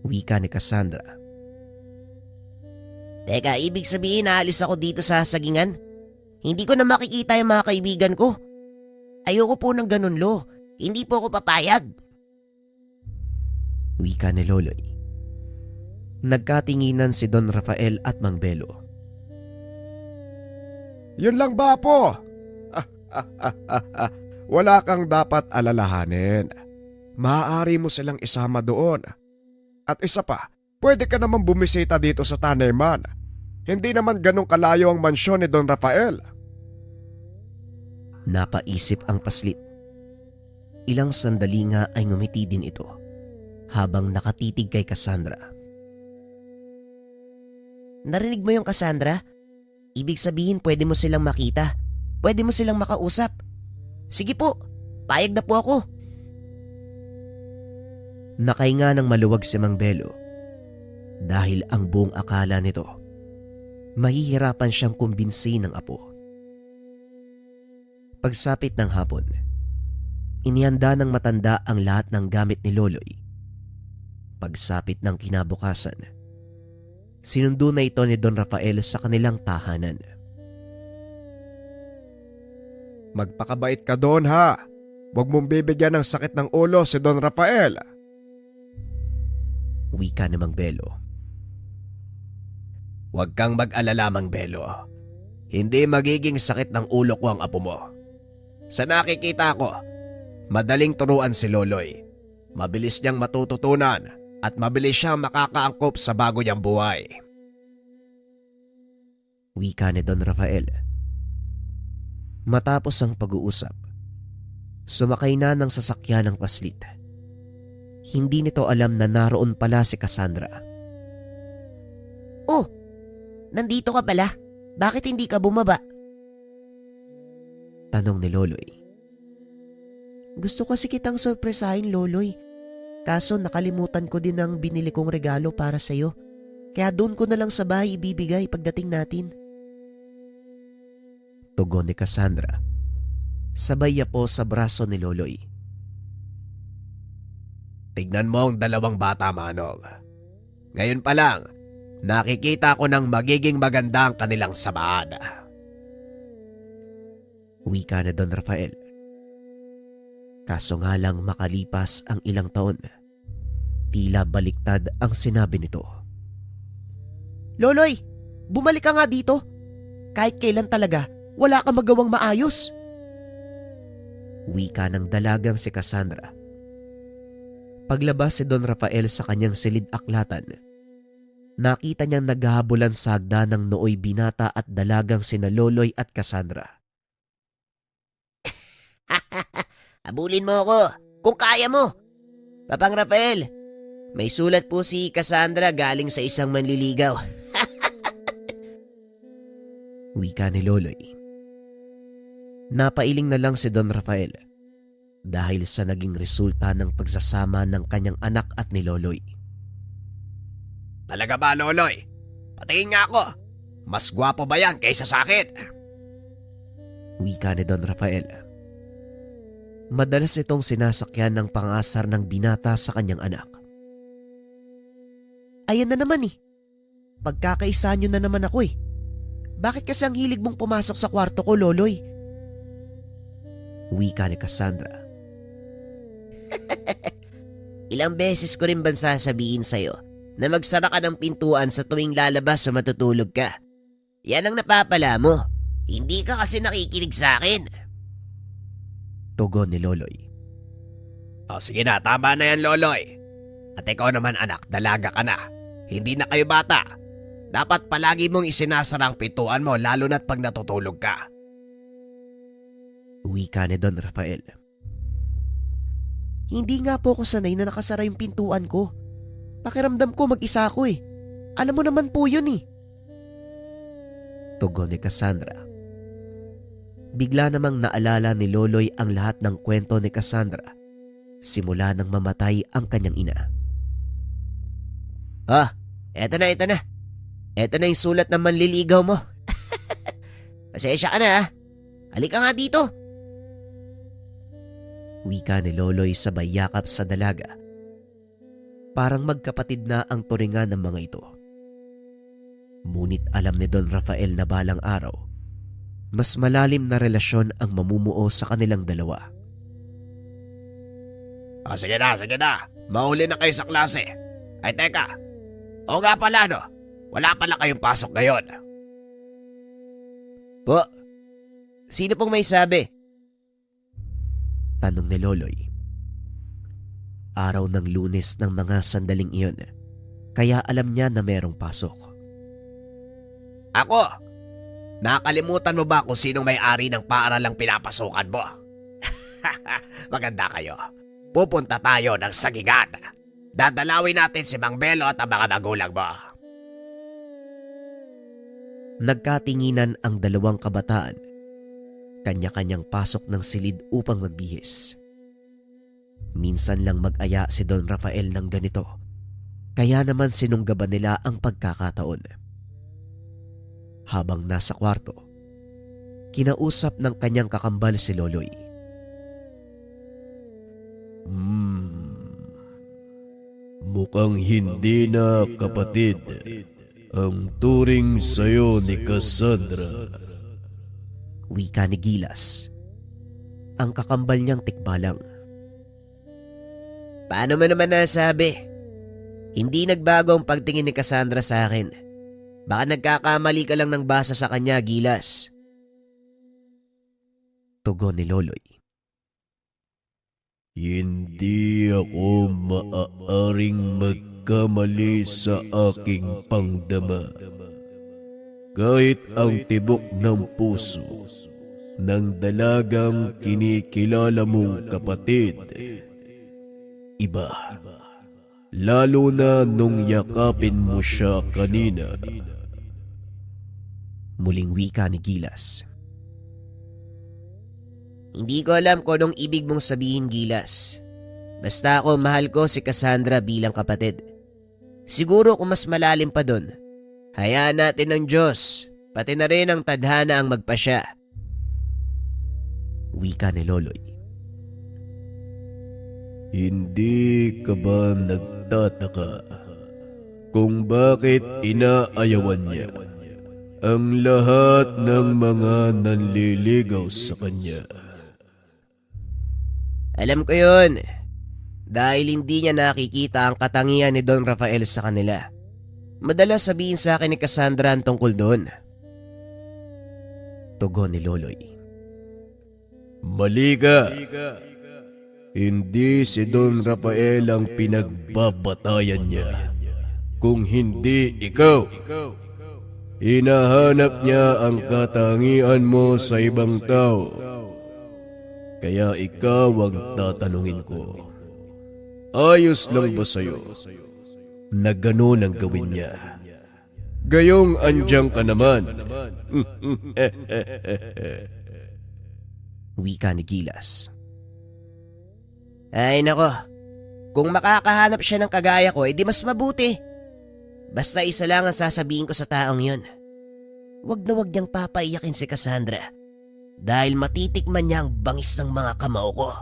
Speaker 1: Wika ni Cassandra.
Speaker 3: Teka, ibig sabihin naalis ako dito sa sagingan? Hindi ko na makikita yung mga kaibigan ko. Ayoko po ng ganun, Lo. Hindi po ako papayag.
Speaker 1: Wika ni Loloy. Nagkatinginan si Don Rafael at Mang Belo.
Speaker 4: Yun lang ba po? Wala kang dapat alalahanin. Maaari mo silang isama doon. At isa pa, pwede ka naman bumisita dito sa taniman. Hindi naman ganong kalayo ang mansyon ni Don Rafael.
Speaker 1: Napaisip ang paslit. Ilang sandali nga ay ngumiti din ito habang nakatitig kay Cassandra.
Speaker 3: Narinig mo yung Cassandra? Ibig sabihin pwede mo silang makita. Pwede mo silang makausap. Sige po, payag na po ako.
Speaker 1: Nakahinga ng maluwag si Mang Belo dahil ang buong akala nito mahihirapan siyang kumbinsihin ng apo. Pagsapit ng hapon, inihanda ng matanda ang lahat ng gamit ni Loloy. Pagsapit ng kinabukasan, sinundo na ito ni Don Rafael sa kanilang tahanan.
Speaker 4: Magpakabait ka doon ha. Huwag mong bibigyan ng sakit ng ulo si Don Rafael.
Speaker 1: Wika ni Mang Belo.
Speaker 2: Huwag kang mag-alala, Mang Belo. Hindi magiging sakit ng ulo ko ang apo mo. Sa nakikita ko, madaling turuan si Loloy. Mabilis niyang matututunan at mabilis siyang makakaangkop sa bago niyang buhay.
Speaker 1: Wika ni Don Rafael. Matapos ang pag-uusap, sumakay na ng sasakyan ng paslit. Hindi nito alam na naroon pala si Cassandra.
Speaker 3: Oh, nandito ka pala. Bakit hindi ka bumaba?
Speaker 1: Tanong ni Loloy.
Speaker 3: Gusto kasi kitang sorpresahin, Loloy. Kaso nakalimutan ko din ang binili kong regalo para sa'yo. Kaya doon ko na lang sa bahay ibibigay pagdating natin.
Speaker 1: Tugon ni Cassandra. Sabay yapo sa braso ni Loloy.
Speaker 2: Tignan mo ang dalawang bata, Manong. Ngayon pa lang, nakikita ko ng magiging maganda ang kanilang samahan.
Speaker 1: Wika na Don Rafael. Kaso nga lang makalipas ang ilang taon, tila baliktad ang sinabi nito.
Speaker 3: Loloy, bumalik ka nga dito. Kahit kailan talaga, wala kang magawang maayos.
Speaker 1: Wika ng dalagang si Cassandra. Paglabas si Don Rafael sa kanyang silid-aklatan, nakita niyang naghahabulan sa hagdan ng nooy binata at dalagang sina Loloy at Cassandra.
Speaker 3: Habulin mo ako, kung kaya mo. Papang Rafael, may sulat po si Cassandra galing sa isang manliligaw.
Speaker 1: Wika ni Loloy. Napailing na lang si Don Rafael dahil sa naging resulta ng pagsasama ng kanyang anak at ni Loloy.
Speaker 2: Talaga ba, Loloy? Patingin nga ako. Mas gwapo ba yan kaysa sa akin?
Speaker 1: Wika ni Don Rafael. Madalas itong sinasakyan ng pangasar ng binata sa kanyang anak.
Speaker 3: Ayan na naman eh. Pagkakaisa nyo na naman ako eh. Bakit kasi ang hilig mong pumasok sa kwarto ko, Loloy?
Speaker 1: Wika ni Cassandra.
Speaker 3: Ilang beses ko rin ba sasabihin sa'yo na magsara ka ng pintuan sa tuwing lalabas o matutulog ka? Yan ang napapala mo. Hindi ka kasi nakikinig sa akin.
Speaker 1: Tugon ni Loloy.
Speaker 2: Sige na, tama na yan, Loloy. At ikaw naman, anak, dalaga ka na. Hindi na kayo bata. Dapat palagi mong isinasara ang pintuan mo lalo na't pag natutulog ka.
Speaker 1: Wika ni Don Rafael.
Speaker 3: Hindi nga po ako sanay na nakasara yung pintuan ko. Pakiramdam ko mag-isa ako eh. Alam mo naman po yun eh.
Speaker 1: Tugon ni Cassandra. Bigla namang naalala ni Loloy ang lahat ng kwento ni Cassandra simula nang mamatay ang kanyang ina.
Speaker 3: Eto na. Eto na yung sulat ng manliligaw mo. Pasensya ka na ha. Halika nga dito.
Speaker 1: Wika ni Loloy sabay yakap sa dalaga. Parang magkapatid na ang turingan ng mga ito. Ngunit alam ni Don Rafael na balang araw, mas malalim na relasyon ang mamumuo sa kanilang dalawa.
Speaker 2: Sige na. Mahuli na kayo sa klase. Ay teka, o nga pala no, wala pala kayong pasok ngayon.
Speaker 3: Po, sino pong may sabi?
Speaker 1: Tanong ni Loloy. Araw ng Lunes ng mga sandaling iyon, kaya alam niya na merong pasok.
Speaker 2: Ako, nakalimutan mo ba kung sinong may-ari ng paaralang pinapasukan mo? Maganda kayo. Pupunta tayo ng Sagingan. Dadalawin natin si Mang Belo at ang mga magulang mo.
Speaker 1: Nagkatinginan ang dalawang kabataan. Kanya-kanyang pasok ng silid upang magbihis. Minsan lang mag-aya si Don Rafael ng ganito, kaya naman sinunggaban nila ang pagkakataon. Habang nasa kwarto, kinausap ng kanyang kakambal si Loloy.
Speaker 2: Mukhang hindi na kapatid ang turing sa'yo ni Cassandra.
Speaker 1: Wika ni Gilas. Ang kakambal niyang tikbalang.
Speaker 3: Paano mo naman nasabi? Hindi nagbago ang pagtingin ni Cassandra sa akin. Baka nagkakamali ka lang ng basa sa kanya, Gilas.
Speaker 1: Tugon ni Loloy.
Speaker 2: Hindi ako maaaring magkamali sa aking pangdama. Kahit ang tibok ng puso ng dalagang kinikilala mong kapatid, iba. Lalo na nung yakapin mo siya kanina.
Speaker 1: Muling wika ni Gilas.
Speaker 3: Hindi ko alam kung anong ibig mong sabihin, Gilas. Basta ako mahal ko si Cassandra bilang kapatid. Siguro kung mas malalim pa dun, hayaan natin ng Diyos, pati na rin ang tadhana ang magpasya.
Speaker 1: Wika ni Loloy.
Speaker 2: Hindi ka ba nagtataka kung bakit inaayawan niya ang lahat ng mga nanliligaw sa kanya?
Speaker 3: Alam ko yun. Dahil hindi niya nakikita ang katangian ni Don Rafael sa kanila. Madalas sabihin sa akin ni Cassandra ang tungkol doon. Tugon ni Loloy.
Speaker 2: Mali ka. Hindi si Don Rafael ang pinagbabatayan niya. Kung hindi ikaw, hinahanap niya ang katangian mo sa ibang tao. Kaya ikaw ang tatanungin ko. Ayos lang ba sa'yo na gano'n ang gawin niya? Gayong andiyan ka naman.
Speaker 3: Wika ni Gilas. Ay nako, kung makakahanap siya ng kagaya ko, edi mas mabuti. Basta isa lang ang sasabihin ko sa taong yun. Wag na wag niyang papaiyakin si Cassandra dahil matitikman niya ang bangis ng mga kamao ko.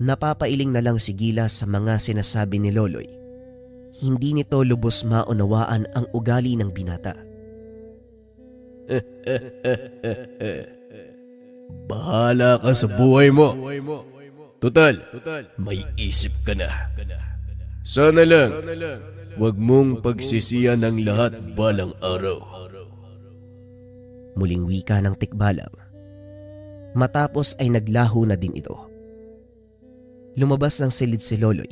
Speaker 3: Napapailing na lang si Gilas sa mga sinasabi ni Loloy. Hindi nito lubos maunawaan ang ugali ng binata.
Speaker 2: Bahala ka sa buhay mo. Total, may isip ka na. Sana lang, wag mong pagsisiyan ang lahat balang araw.
Speaker 3: Muling wika ng tikbalang. Matapos ay naglaho na din ito. Lumabas ng silid si Loloy.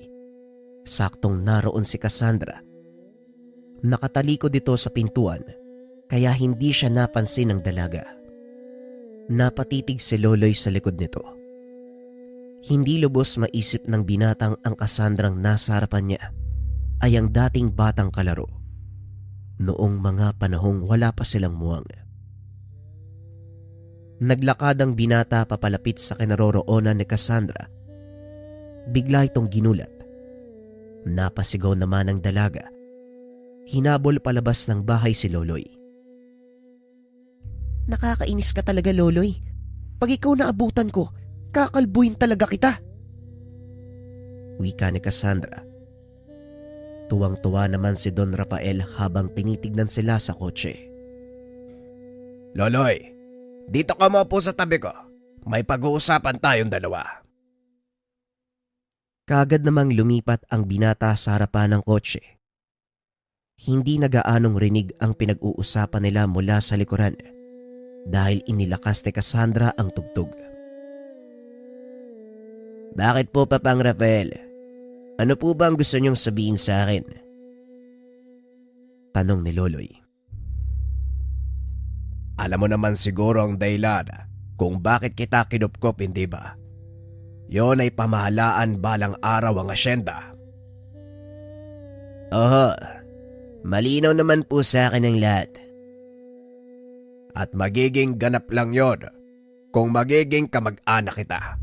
Speaker 3: Saktong naroon si Cassandra. Nakatalikod ito sa pintuan kaya hindi siya napansin ng dalaga. Napatitig si Loloy sa likod nito. Hindi lubos maisip ng binatang ang Cassandrang nasa harapan niya ay ang dating batang kalaro. Noong mga panahong wala pa silang muwang. Naglakad ang binata papalapit sa kinaroroonan ni Cassandra. Bigla itong ginulat. Napasigaw naman ang dalaga. Hinabol palabas ng bahay si Loloy. Nakakainis ka talaga, Loloy. Pag ikaw naabutan ko, kakalbuhin talaga kita. Wika ni Cassandra. Tuwang-tuwa naman si Don Rafael habang tinitignan sila sa kotse.
Speaker 2: Loloy, dito ka maupo sa tabi ko. May pag-uusapan tayong dalawa.
Speaker 3: Kaagad namang lumipat ang binata sa harapan ng kotse. Hindi nagaanong rinig ang pinag-uusapan nila mula sa likuran dahil inilakas ni Cassandra ang tugtog. Bakit po, Papang Rafael? Ano po ba ang gusto niyong sabihin sa akin? Tanong ni Loloy.
Speaker 2: Alam mo naman siguro ang dahilan kung bakit kita kinupkop, hindi ba? Yon ay pamahalaan balang araw ang asyenda.
Speaker 3: Oho, malinaw naman po sa akin ang lahat.
Speaker 2: At magiging ganap lang yon kung magiging kamag-anak kita.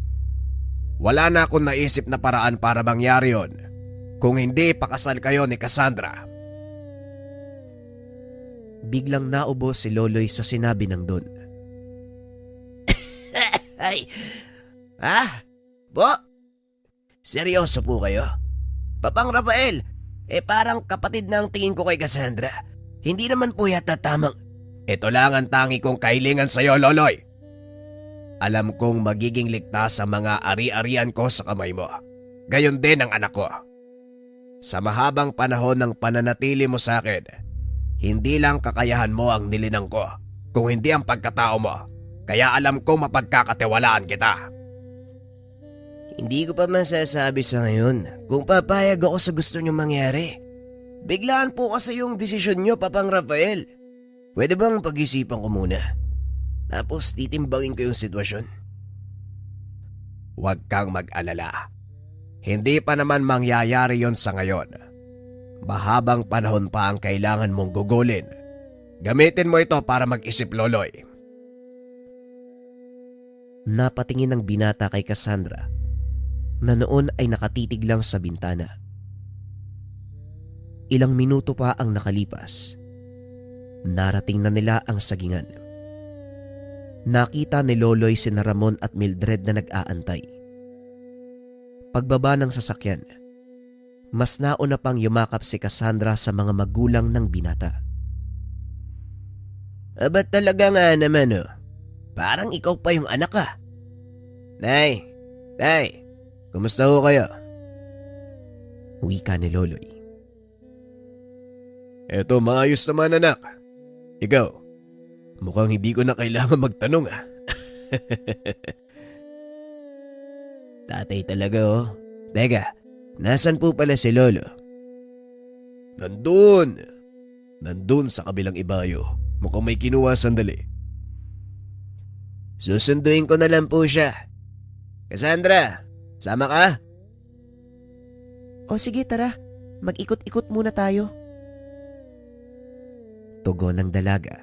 Speaker 2: Wala na akong naisip na paraan para mangyari yon kung hindi pakasal kayo ni Cassandra.
Speaker 3: Biglang naubo si Loloy sa sinabi ng Don. Ay, po? Seryoso po kayo? Papang Rafael, parang kapatid na ang tingin ko kay Cassandra. Hindi naman po yata tamang...
Speaker 2: Ito lang ang tangi kong kailingan sa'yo, Loloy. Alam kong magiging ligtas sa mga ari-arian ko sa kamay mo. Gayon din ang anak ko. Sa mahabang panahon ng pananatili mo sa akin, hindi lang kakayahan mo ang nilinang ko, kung hindi ang pagkatao mo. Kaya alam kong mapagkakatiwalaan kita.
Speaker 3: Hindi ko pa masasabi sa ngayon kung papayag ako sa gusto niyong mangyari. Biglaan po kasi yung desisyon niyo, Papang Rafael. Pwede bang pag-isipan ko muna? Tapos titimbangin ko yung sitwasyon.
Speaker 2: Huwag kang mag-alala. Hindi pa naman mangyayari yon sa ngayon. Mahabang panahon pa ang kailangan mong gugulin. Gamitin mo ito para mag-isip, Loloy.
Speaker 3: Napatingin ang binata kay Cassandra na noon ay nakatitig lang sa bintana. Ilang minuto pa ang nakalipas. Narating na nila ang sagingan. Nakita ni Loloy sina Ramon at Mildred na nag-aantay.
Speaker 1: Pagbaba ng sasakyan, mas nauna pang yumakap si Cassandra sa mga magulang ng binata.
Speaker 2: Ba't talaga nga naman Parang ikaw pa yung anak ka. Nay, kumusta ho kayo?
Speaker 1: Wika ni Loloy.
Speaker 2: Eto, maayos naman anak. Ikaw, mukhang hindi ko na kailangan magtanong Tatay talaga Teka, nasan po pala si Lolo? Nandun sa kabilang ibayo. Mukhang may kinuha sandali. Susunduin ko na lang po siya. Cassandra, sama ka?
Speaker 3: O sige tara, mag-ikot-ikot muna tayo.
Speaker 1: Tugon ng dalaga.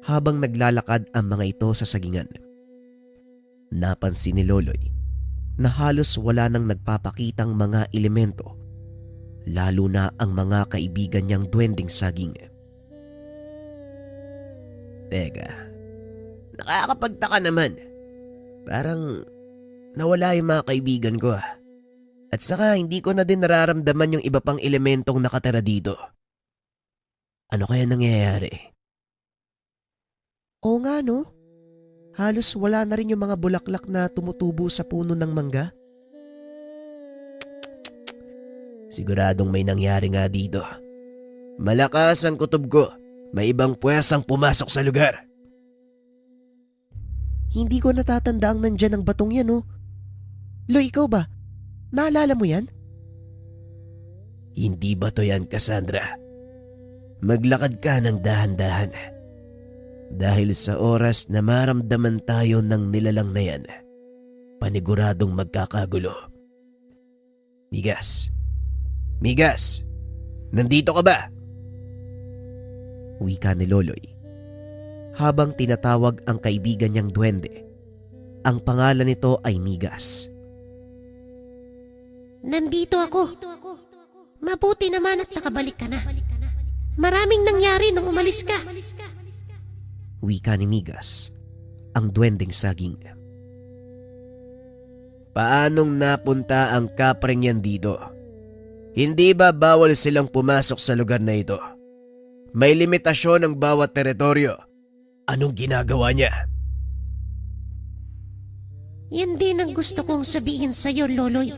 Speaker 1: Habang naglalakad ang mga ito sa sagingan, napansin ni Loloy na halos wala nang nagpapakitang mga elemento, lalo na ang mga kaibigan niyang duwending saging.
Speaker 2: Teka, nakakapagtaka naman. Parang nawala yung mga kaibigan ko At saka hindi ko na din nararamdaman yung iba pang elementong nakatira dito. Ano kaya nangyayari?
Speaker 3: Oo nga no, halos wala na rin yung mga bulaklak na tumutubo sa puno ng mangga.
Speaker 2: Siguradong may nangyari nga dito. Malakas ang kutob ko. May ibang puwersang pumasok sa lugar.
Speaker 3: Hindi ko natatanda ang nandyan ang batong yan Loy, ikaw ba? Naalala mo yan?
Speaker 2: Hindi ba to yan, Cassandra? Maglakad ka ng dahan-dahan. Dahil sa oras na maramdaman tayo ng nilalang na yan, paniguradong magkakagulo. Migas! Nandito ka ba?
Speaker 1: Wika ni Loloy, habang tinatawag ang kaibigan niyang duwende. Ang pangalan nito ay Migas.
Speaker 5: Nandito ako. Mabuti naman at nakabalik ka na. Maraming nangyari nung umalis ka.
Speaker 1: Wika ni Migas, ang duwending saging.
Speaker 2: Paanong napunta ang kapreng yan dito? Hindi ba bawal silang pumasok sa lugar na ito? May limitasyon ng bawat teritoryo. Anong ginagawa niya?
Speaker 5: Yan din ang gusto kong sabihin sa'yo, Loloy.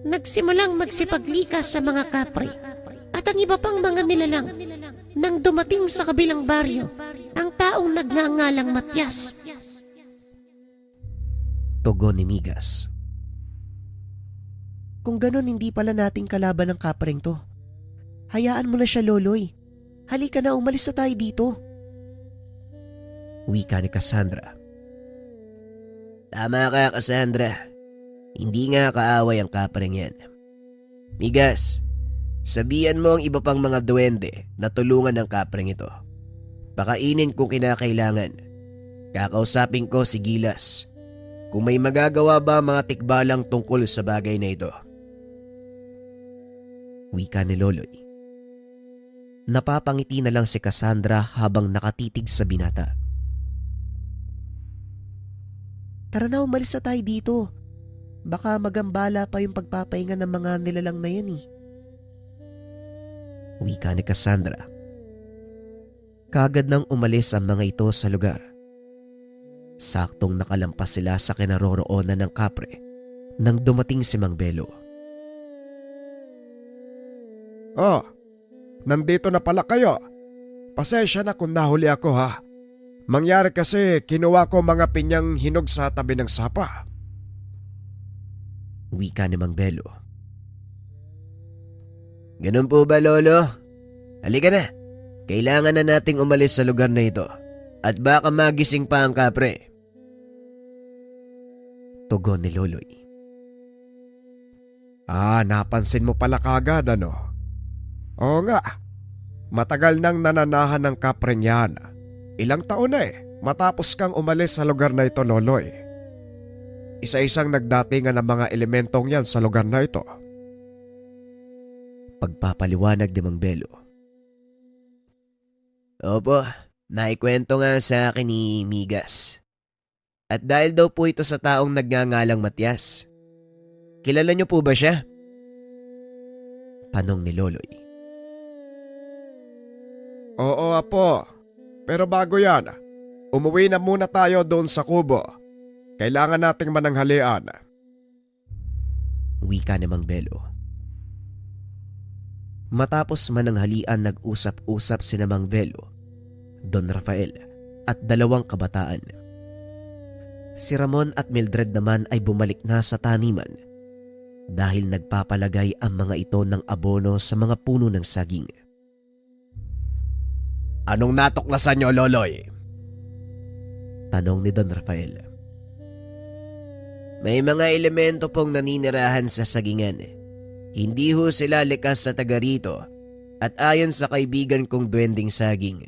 Speaker 5: Nagsimulang magsipaglikas sa mga kapre at ang iba pang mga nilalang nang dumating sa kabilang baryo ang taong nagngangalang Matyas.
Speaker 1: Tugon ni Migas.
Speaker 3: Kung ganon hindi pala nating kalaban ng kapreng to. Hayaan mo na siya, Loloy. Halika na, umalis na tayo dito.
Speaker 1: Wika ni Cassandra.
Speaker 2: Tama ka, Cassandra. Hindi nga kaaway ang kapreng yan. Migas, sabihan mo ang iba pang mga duwende na tulungan ng kapreng ito. Pakainin kung kinakailangan. Kakausapin ko si Gilas kung may magagawa ba mga tikbalang tungkol sa bagay na ito.
Speaker 1: Wika ni Loloy. Napapangiti na lang si Cassandra habang nakatitig sa binata.
Speaker 3: Tara na, umalis na tayo dito. Baka magambala pa yung pagpapahinga ng mga nilalang na yan
Speaker 1: Wika ni Cassandra. Kagad nang umalis ang mga ito sa lugar. Saktong nakalampas sila sa kinaroroonan ng kapre nang dumating si Mang Belo.
Speaker 4: Oh, nandito na pala kayo. Pasensya na kung nahuli ako Mangyari kasi kinuha ko mga pinyang hinog sa tabi ng sapa.
Speaker 1: Wika ni Mang Belo.
Speaker 2: Ganun po ba, Lolo? Halika na. Kailangan na nating umalis sa lugar na ito. At baka magising pa ang kapre.
Speaker 1: Tugon ni Loloy.
Speaker 4: Napansin mo pala kagad Oo nga, matagal nang nananahan ng kapreng yan. Ilang taon na matapos kang umalis sa lugar na ito, Loloy. Isa-isang nagdatingan ng mga elementong yan sa lugar na ito.
Speaker 1: Pagpapaliwanag ni Mang Belo.
Speaker 2: Opo, naikwento nga sa akin ni Migas. At dahil daw po ito sa taong nagngangalang Matyas,
Speaker 1: kilala niyo po ba siya? Tanong ni Loloy.
Speaker 4: Oo, Apo. Pero bago yan, umuwi na muna tayo doon sa kubo. Kailangan nating mananghalian.
Speaker 1: Wika ni Mang Belo. Matapos mananghalian, nag-usap-usap sina Mang Belo, Don Rafael at dalawang kabataan. Si Ramon at Mildred naman ay bumalik na sa taniman dahil nagpapalagay ang mga ito ng abono sa mga puno ng saging.
Speaker 2: Anong natuklasan niyo, Loloy?
Speaker 1: Tanong ni Don Rafael. May mga elemento pong naninirahan sa sagingan. Hindi ho sila likas sa taga rito at ayon sa kaibigan kong duwending saging,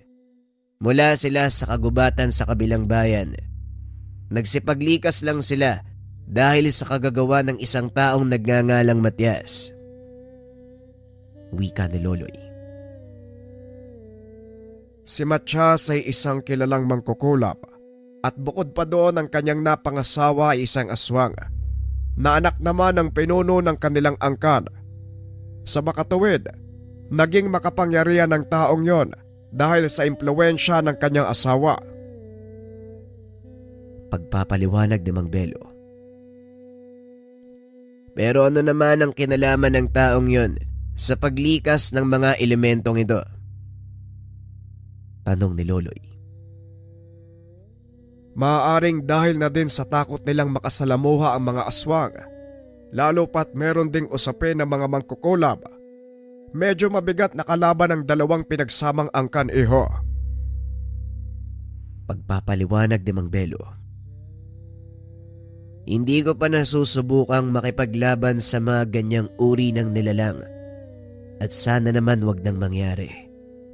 Speaker 1: mula sila sa kagubatan sa kabilang bayan. Nagsipaglikas lang sila dahil sa kagagawa ng isang taong nagngangalang Matias. Wika ni Loloy.
Speaker 4: Si Matias ay isang kilalang mangkukulap at bukod pa doon ang kanyang napangasawa ay isang aswang na anak naman ng pinuno ng kanilang angkan. Sa makatuwid, naging makapangyarihan ng taong yon dahil sa impluwensya ng kanyang asawa.
Speaker 1: Pagpapaliwanag ni Mang Belo. Pero ano naman ang kinalaman ng taong yon sa paglikas ng mga elementong ito? Tanong ni Loloy.
Speaker 4: Maaaring dahil na din sa takot nilang makasalamuha ang mga aswang, lalo pat meron ding usapin ng mga mangkukulab. Medyo mabigat na kalaban ng dalawang pinagsamang angkan, iho.
Speaker 1: Pagpapaliwanag ni Mang Belo. Hindi ko pa nasusubukang makipaglaban sa mga ganyang uri ng nilalang at sana naman wag nang mangyari.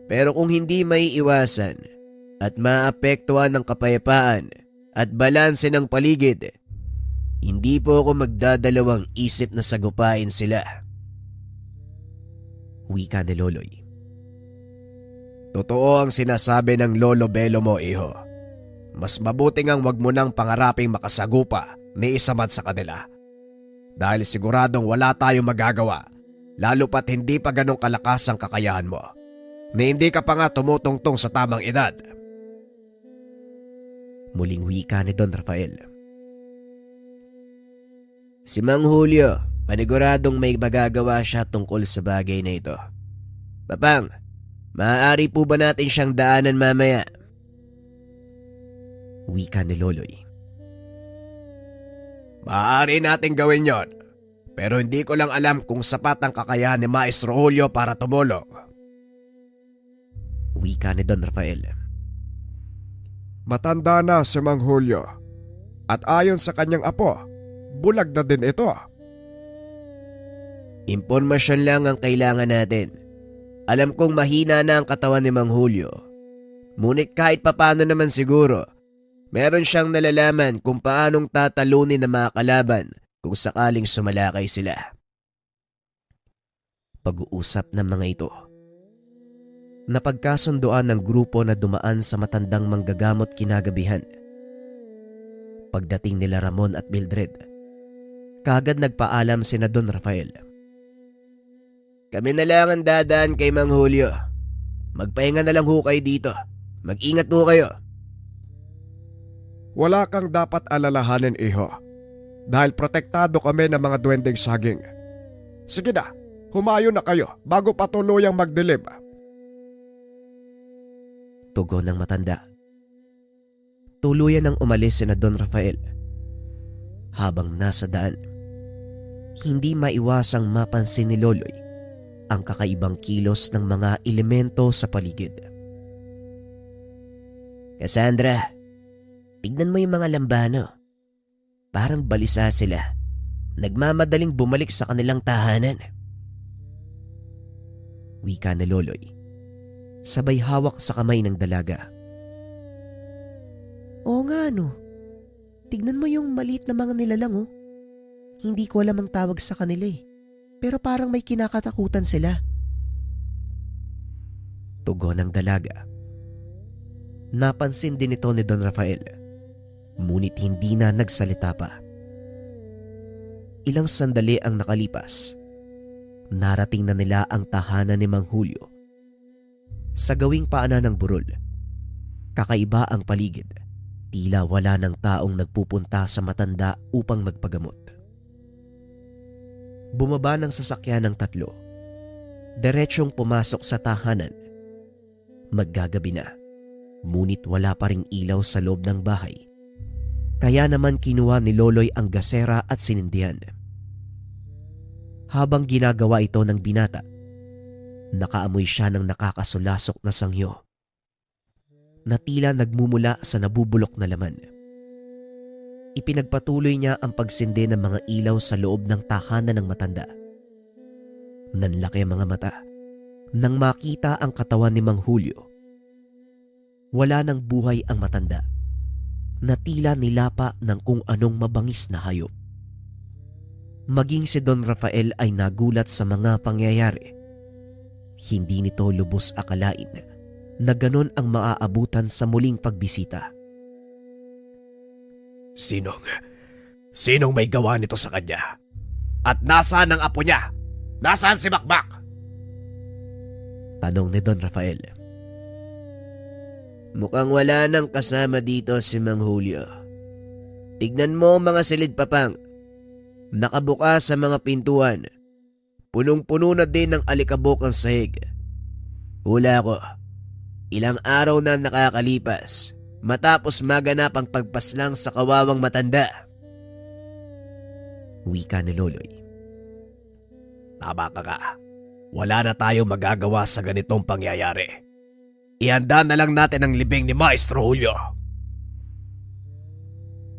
Speaker 1: Pero kung hindi may iwasan at maapektuhan ng kapayapaan at balanse ng paligid, hindi po ako magdadalawang isip na sagupain sila. Wika ni Loloy.
Speaker 2: Totoo ang sinasabi ng Lolo Belo mo, iho. Mas mabuting ang wag mo nang pangaraping makasagupa ni isamat sa kanila. Dahil siguradong wala tayong magagawa, lalo pat hindi pa ganong kalakas ang kakayahan mo. Ni hindi ka pa nga tumutungtong sa tamang edad.
Speaker 1: Muling wika ni Don Rafael. Si Mang Julio, paniguradong may magagawa siya tungkol sa bagay na ito. Papang, maaari po ba natin siyang daanan mamaya? Wika ni Loloy.
Speaker 2: Maaari nating gawin yon. Pero hindi ko lang alam kung sapat ang kakayahan ni Maestro Julio para tumulong.
Speaker 1: Wika ni Don Rafael.
Speaker 4: Matanda na si Mang Julio at ayon sa kanyang apo, bulag na din ito.
Speaker 1: Impormasyon lang ang kailangan natin. Alam kong mahina na ang katawan ni Mang Julio. Ngunit kahit papano naman siguro, meron siyang nalalaman kung paanong tatalunin ng mga kalaban kung sakaling sumalakay sila. Pag-uusap ng mga ito. Napagkasunduan ng grupo na dumaan sa matandang manggagamot kinagabihan. Pagdating nila Ramon at Mildred, kaagad nagpaalam sina Don Rafael. Kami na lang ang dadaan kay Mang Julio. Magpahinga na lang ho kayo dito. Mag-ingat ho kayo.
Speaker 4: Wala kang dapat alalahanin, iho. Dahil protektado kami ng mga duwending saging. Sige na, humayo na kayo bago patuluyang magdilim.
Speaker 1: Tugon ng matanda. Tuluyan nang umalis sina Don Rafael. Habang nasa daan, hindi maiwasang mapansin ni Loloy ang kakaibang kilos ng mga elemento sa paligid. Cassandra, tignan mo yung mga lambano. Parang balisa sila. Nagmamadaling bumalik sa kanilang tahanan. Wika ni Loloy, sabay hawak sa kamay ng dalaga. Oo nga no. Tignan mo yung maliit na mga nilalang oh. Hindi ko alam ang tawag sa kanila eh. Pero parang may kinakatakutan sila. Tugon ng dalaga. Napansin din ito ni Don Rafael. Ngunit hindi na nagsalita pa. Ilang sandali ang nakalipas. Narating na nila ang tahanan ni Mang Julio. Sa gawing paanan ng burol, kakaiba ang paligid. Tila wala ng taong nagpupunta sa matanda upang magpagamot. Bumaba ng sasakyan ng tatlo. Diretsyong pumasok sa tahanan. Maggagabi na, ngunit wala pa ring ilaw sa loob ng bahay. Kaya naman kinuha ni Loloy ang gasera at sinindihan. Habang ginagawa ito ng binata, nakaamoy siya ng nakakasulasok na sangyo na tila nagmumula sa nabubulok na laman. Ipinagpatuloy niya ang pagsindi ng mga ilaw sa loob ng tahanan ng matanda. Nanlaki ang mga mata nang makita ang katawan ni Mang Julio. Wala ng buhay ang matanda na tila nilapa ng kung anong mabangis na hayop. Maging si Don Rafael ay nagulat sa mga pangyayari. Hindi nito lubos akalain na ganon ang maaabutan sa muling pagbisita.
Speaker 2: Sinong may gawa nito sa kanya? At nasaan ang apo niya? Nasaan si Bakbak?
Speaker 1: Tanong ni Don Rafael.
Speaker 3: Mukhang wala nang kasama dito si Mang Julio. Tignan mo mga silid papang. Nakabukas sa mga pintuan. Punong-puno na din ng alikabok ang sahig. Hula ko, ilang araw na nakakalipas matapos maganap ang pagpaslang sa kawawang matanda.
Speaker 1: Wika ni Loloy.
Speaker 2: Tama ka. Wala na tayo magagawa sa ganitong pangyayari. Ihanda na lang natin ang libing ni Maestro Julio.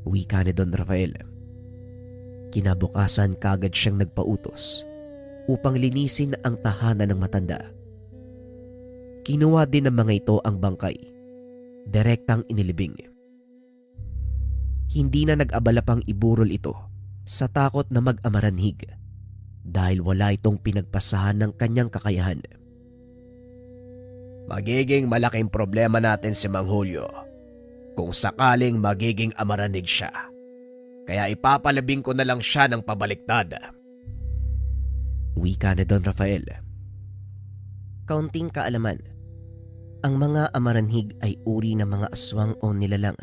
Speaker 1: Wika ni Don Rafael. Kinabukasan kagad siyang nagpautos upang linisin ang tahanan ng matanda. Kinuha din ng mga ito ang bangkay. Direktang inilibing. Hindi na nag-abala pang iburol ito sa takot na mag-amaranhig dahil wala itong pinagpasahan ng kanyang kakayahan.
Speaker 2: Magiging malaking problema natin si Mang Julio kung sakaling magiging amaranig siya. Kaya ipapalabing ko na lang siya ng pabaliktad.
Speaker 1: Wika ni Don Rafael. Kaunting kaalaman. Ang mga amaranhig ay uri ng mga aswang o nilalang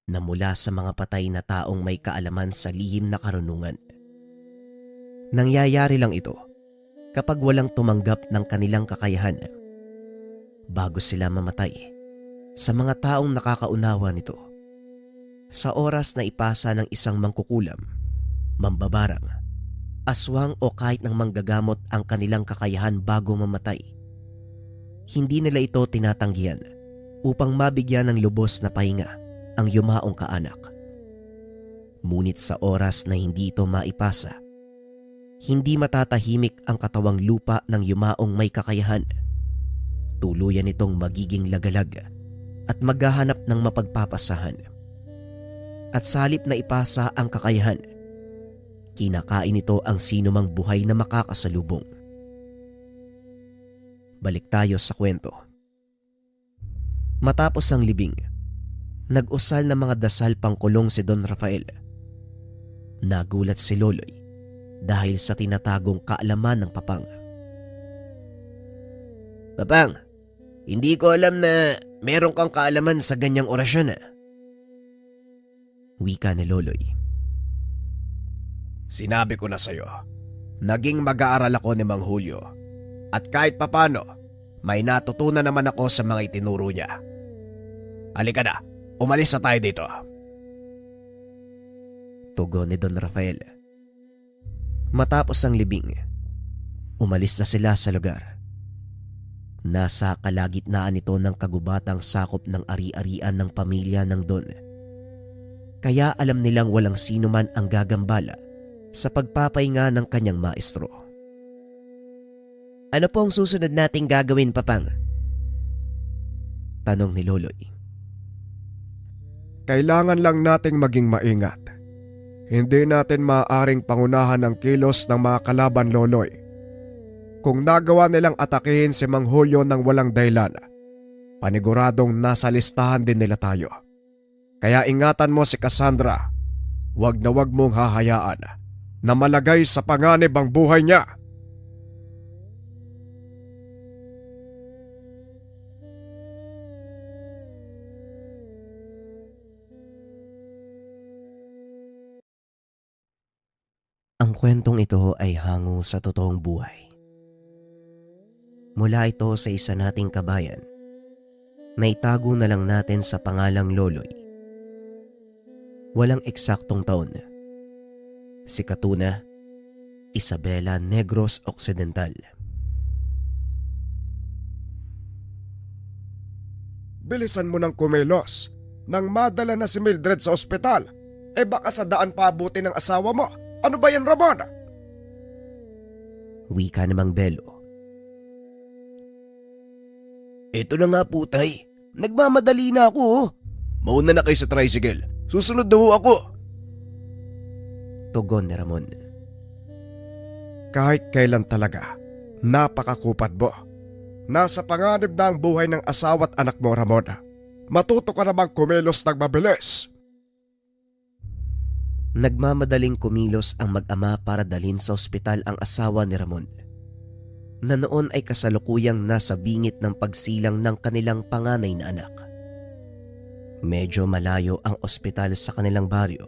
Speaker 1: na mula sa mga patay na taong may kaalaman sa lihim na karunungan. Nangyayari lang ito kapag walang tumanggap ng kanilang kakayahan bago sila mamatay sa mga taong nakakaunawa nito. Sa oras na ipasa ng isang mangkukulam, mambabarang, aswang o kahit ng manggagamot ang kanilang kakayahan bago mamatay, hindi nila ito tinatanggihan upang mabigyan ng lubos na pahinga ang yumaong kaanak. Ngunit sa oras na hindi ito maipasa, hindi matatahimik ang katawang lupa ng yumaong may kakayahan. Tuluyan itong magiging lagalag at maghahanap ng mapagpapasahan. At sa halip na ipasa ang kakayahan, kinakain ito ang sinumang buhay na makakasalubong. Balik tayo sa kwento. Matapos ang libing, nag-usal ng mga dasal pangkulong si Don Rafael. Nagulat si Loloy dahil sa tinatagong kaalaman ng papang.
Speaker 3: Papang, hindi ko alam na meron kang kaalaman sa ganyang orasyon .
Speaker 1: Wika ni Loloy.
Speaker 2: Sinabi ko na sa'yo, naging mag-aaral ako ni Mang Julio. At kahit papano, may natutunan naman ako sa mga itinuro niya. Halika na, umalis na tayo dito.
Speaker 1: Tugon ni Don Rafael. Matapos ang libing, umalis na sila sa lugar. Nasa kalagitnaan ito ng kagubatang sakop ng ari-arian ng pamilya ng Don. Kaya alam nilang walang sino man ang gagambala sa pagpapahinga ng kanyang maestro.
Speaker 3: Ano po ang susunod nating gagawin, Papang?
Speaker 1: Tanong ni Loloy.
Speaker 4: Kailangan lang nating maging maingat. Hindi natin maaaring pangunahan ang kilos ng mga kalaban, Loloy. Kung nagawa nilang atakihin si Mang Julio ng walang dahilan, paniguradong nasa listahan din nila tayo. Kaya ingatan mo si Cassandra. Wag na wag mong hahayaan na malagay sa panganib ang buhay niya.
Speaker 1: Ang kwentong ito ay hango sa totoong buhay. Mula ito sa isa nating kabayan na itago na lang natin sa pangalang Loloy. Walang eksaktong taon. Si Katuna, Isabela Negros Occidental.
Speaker 4: Bilisan mo ng kumilos nang madala na si Mildred sa ospital. Baka sa daan paabuti ng asawa mo. Ano ba yan, Ramon?
Speaker 1: Wika namang Belo.
Speaker 2: Ito na nga po, tay. Nagmamadali na ako, oh. Mauna na kayo sa tricycle. Susunod na ho ako.
Speaker 1: Tugon ni Ramon.
Speaker 4: Kahit kailan talaga, napakakupad mo. Nasa panganib na ang buhay ng asawa at anak mo, Ramon. Matuto ka namang kumilos ng mabilis.
Speaker 1: Nagmamadaling kumilos ang mag-ama para dalhin sa ospital ang asawa ni Ramon, na noon ay kasalukuyang nasa bingit ng pagsilang ng kanilang panganay na anak. Medyo malayo ang ospital sa kanilang baryo,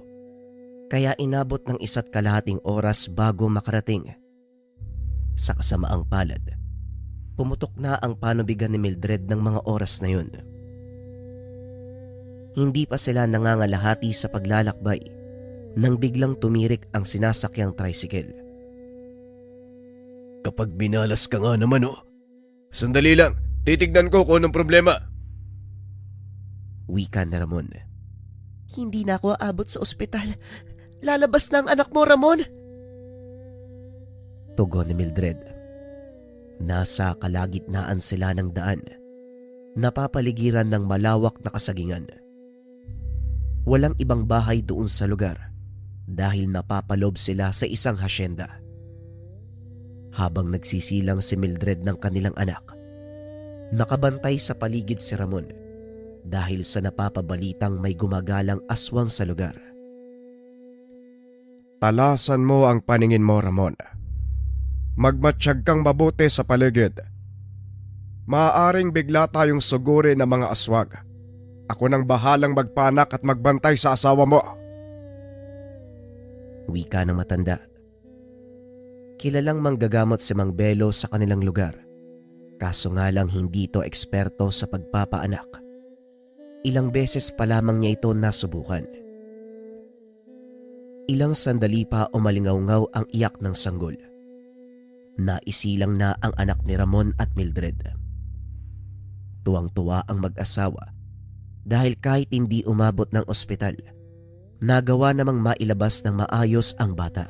Speaker 1: kaya inabot ng 1.5 oras bago makarating. Sa kasamaang palad, pumutok na ang panubigan ni Mildred ng mga oras na yun. Hindi pa sila nangangalahati sa paglalakbay nang biglang tumirik ang sinasakyang tricycle.
Speaker 2: Kapag binalas ka nga naman, oh. Sandali lang, titignan ko kung anong problema.
Speaker 1: Wika ni Ramon.
Speaker 3: Hindi na ako aabot sa ospital. Lalabas na ang anak mo, Ramon.
Speaker 1: Tugon ni Mildred. Nasa kalagitnaan sila ng daan, napapaligiran ng malawak na kasagingan. Walang ibang bahay doon sa lugar dahil napapalob sila sa isang hasyenda. Habang nagsisilang si Mildred ng kanilang anak, nakabantay sa paligid si Ramon dahil sa napapabalitang may gumagalang aswang sa lugar.
Speaker 4: Talasan mo ang paningin mo, Ramon. Magmatsyag kang mabuti sa paligid. Maaaring bigla tayong suguri ng mga aswag. Ako nang bahalang magpanak at magbantay sa asawa mo.
Speaker 1: Wika ng matanda. Kilalang manggagamot si Mang Belo sa kanilang lugar. Kaso nga lang hindi ito eksperto sa pagpapaanak. Ilang beses pa lamang niya ito nasubukan. Ilang sandali pa umalingaw-ngaw ang iyak ng sanggol. Naisilang na ang anak ni Ramon at Mildred. Tuwang-tuwa ang mag-asawa dahil kahit hindi umabot ng ospital, nagawa namang mailabas ng maayos ang bata.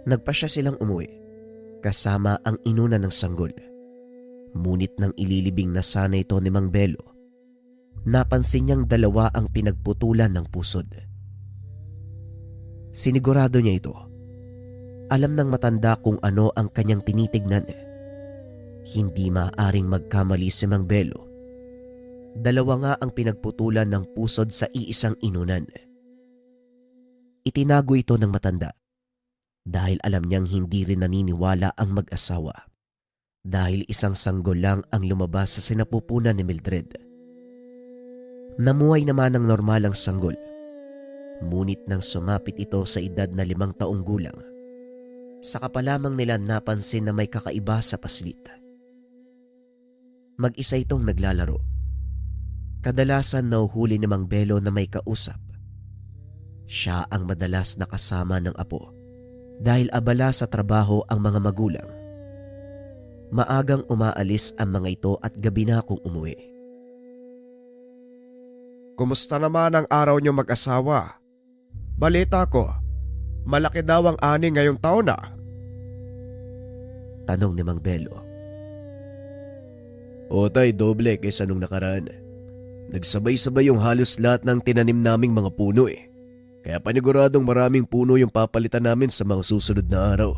Speaker 1: Nagpasya silang umuwi kasama ang inuna ng sanggol. Ngunit nang ililibing na sana ito ni Mang Belo, napansin niyang dalawa ang pinagputulan ng pusod. Sinigurado niya ito. Alam ng matanda kung ano ang kanyang tinitignan. Hindi maaaring magkamali si Mang Belo. Dalawa nga ang pinagputulan ng pusod sa iisang inunan. Itinago ito ng matanda dahil alam niyang hindi rin naniniwala ang mag-asawa dahil isang sanggol lang ang lumabas sa sinapupunan ni Mildred. Namuhay naman ng normal ang sanggol, ngunit nang sumapit ito sa edad na 5 taong gulang, saka pa lamang nila napansin na may kakaiba sa paslit. Mag-isa itong naglalaro. Kadalasan nauhuli ni Mang Belo na may kausap. Siya ang madalas na kasama ng apo dahil abala sa trabaho ang mga magulang. Maagang umaalis ang mga ito at gabi na kung umuwi.
Speaker 4: Kumusta naman ang araw niyo mag-asawa? Balita ko, malaki daw ang ani ngayong taon na.
Speaker 1: Tanong ni Mang Belo.
Speaker 2: O tay, doble kaysa nung nakaraan. Nagsabay-sabay yung halos lahat ng tinanim naming mga puno eh. Kaya paniguradong maraming puno yung papalitan namin sa mga susunod na araw.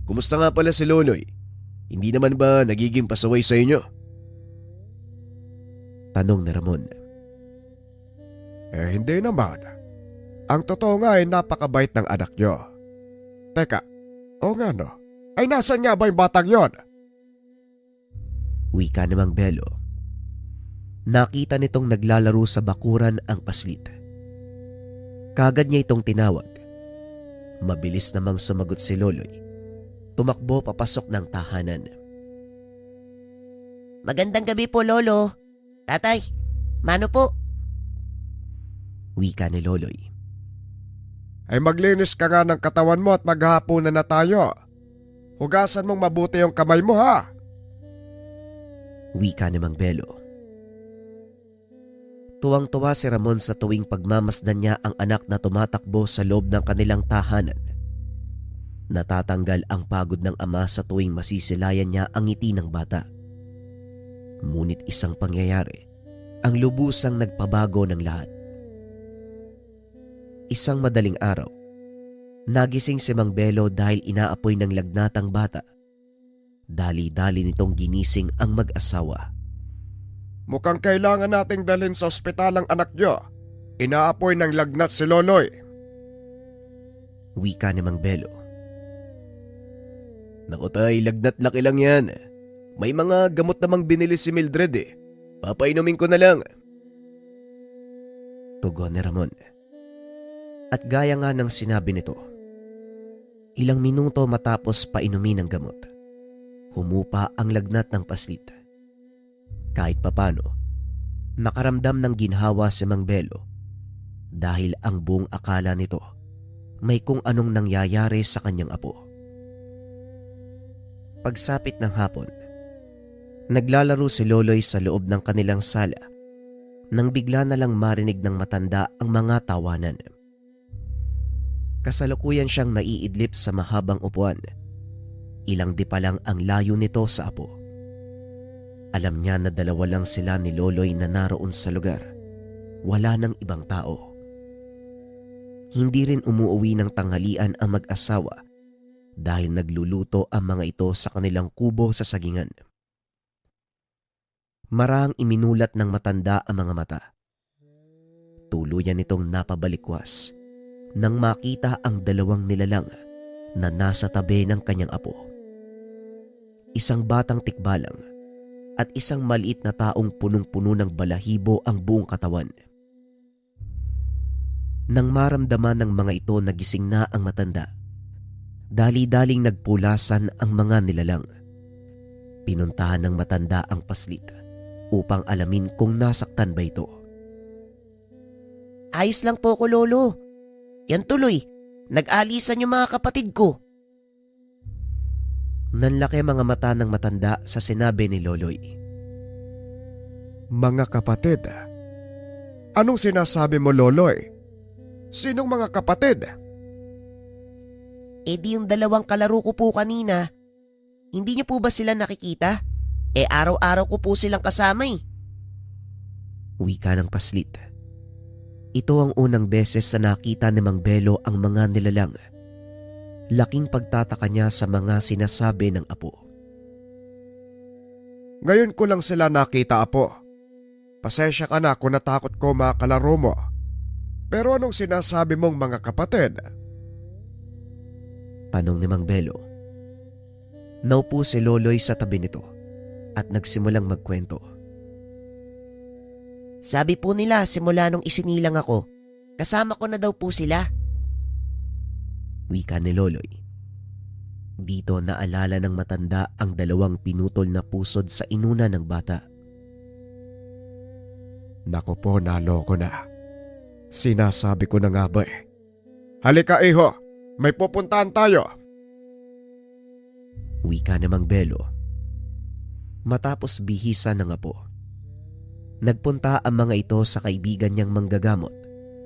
Speaker 2: Kumusta nga pala si Loloy? Hindi naman ba nagiging pasaway sa inyo?
Speaker 1: Tanong ni Ramon.
Speaker 4: Hindi naman. Ang totoo nga ay napakabait ng anak nyo. Teka, o nga no, ay nasan nga ba yung batang yon?
Speaker 1: Wika ni Mang Belo. Nakita nitong naglalaro sa bakuran ang paslit. Kagad niya itong tinawag. Mabilis namang sumagot si Loloy. Tumakbo papasok ng tahanan.
Speaker 3: Magandang gabi po, Lolo. Tatay, mano po?
Speaker 1: Wika ni Loloy.
Speaker 4: Ay maglinis ka nga ng katawan mo at maghahaponan na tayo. Hugasan mong mabuti yung kamay mo ha.
Speaker 1: Wika ni Mang Belo. Tuwang-tuwa si Ramon sa tuwing pagmamasdan niya ang anak na tumatakbo sa loob ng kanilang tahanan. Natatanggal ang pagod ng ama sa tuwing masisilayan niya ang ngiti ng bata. Ngunit isang pangyayari ang lubusang nagpabago ng lahat. Isang madaling araw, nagising si Mang Belo dahil inaapoy ng lagnatang bata. Dali-dali nitong ginising ang mag-asawa.
Speaker 4: Mukhang kailangan nating dalhin sa ospital ang anak nyo. Inaapoy ng lagnat si Loloy.
Speaker 1: Wika ni Mang Belo.
Speaker 2: Naku tay, lagnat laki lang yan. May mga gamot namang binili si Mildred eh. Papainumin ko na lang.
Speaker 1: Tugon ni Ramon. At gaya nga ng sinabi nito, ilang minuto matapos painumin ng gamot, humupa ang lagnat ng paslit. Kahit papano, nakaramdam ng ginhawa si Mang Belo dahil ang buong akala nito may kung anong nangyayari sa kanyang apo. Pagsapit ng hapon, naglalaro si Loloy sa loob ng kanilang sala nang bigla na lang marinig ng matanda ang mga tawanan. Kasalukuyan siyang naiidlip sa mahabang upuan. Ilang di pa lang ang layo nito sa apo. Alam niya na dalawa lang sila ni Loloy na naroon sa lugar. Wala nang ibang tao. Hindi rin umuuwi ng tanghalian ang mag-asawa dahil nagluluto ang mga ito sa kanilang kubo sa sagingan. Marahang iminulat ng matanda ang mga mata. Tuluyan itong napabalikwas nang makita ang dalawang nilalang na nasa tabi ng kanyang apo. Isang batang tikbalang at isang maliit na taong punong-puno ng balahibo ang buong katawan. Nang maramdaman ng mga ito na gising na ang matanda, dali-daling nagpulasan ang mga nilalang. Pinuntahan ng matanda ang paslit upang alamin kung nasaktan ba ito.
Speaker 3: Ayos lang po ko, Lolo. Yan tuloy, nag-alisan yung mga kapatid ko.
Speaker 1: Nanlaki mga mata ng matanda sa sinabi ni Loloy.
Speaker 4: Mga kapatid? Anong sinasabi mo, Loloy? Sinong mga kapatid?
Speaker 3: Eh di yung dalawang kalaro ko po kanina. Hindi niyo po ba sila nakikita? Eh araw-araw ko po silang kasama eh.
Speaker 1: Wika ng paslit. Ito ang unang beses na nakita ni Mang Belo ang mga nilalang. Laking pagtataka niya sa mga sinasabi ng apo.
Speaker 4: Ngayon ko lang sila nakita, apo. Pasensya ka na kung natakot ko mga kalaro mo. Pero anong sinasabi mong mga kapatid?
Speaker 1: Tanong ni Mang Belo. Naupo si Loloy sa tabi nito at nagsimulang magkwento.
Speaker 3: Sabi po nila simula nung isinilang ako, kasama ko na daw po sila.
Speaker 1: Wika ni Loloy. Dito naalala ng matanda ang dalawang pinutol na pusod sa inuna ng bata.
Speaker 4: Naku po, naloko na. Sinasabi ko na nga ba eh. Halika iho, may pupuntahan tayo.
Speaker 1: Wika ni Mang Belo. Matapos bihisa ng apo, nagpunta ang mga ito sa kaibigan niyang manggagamot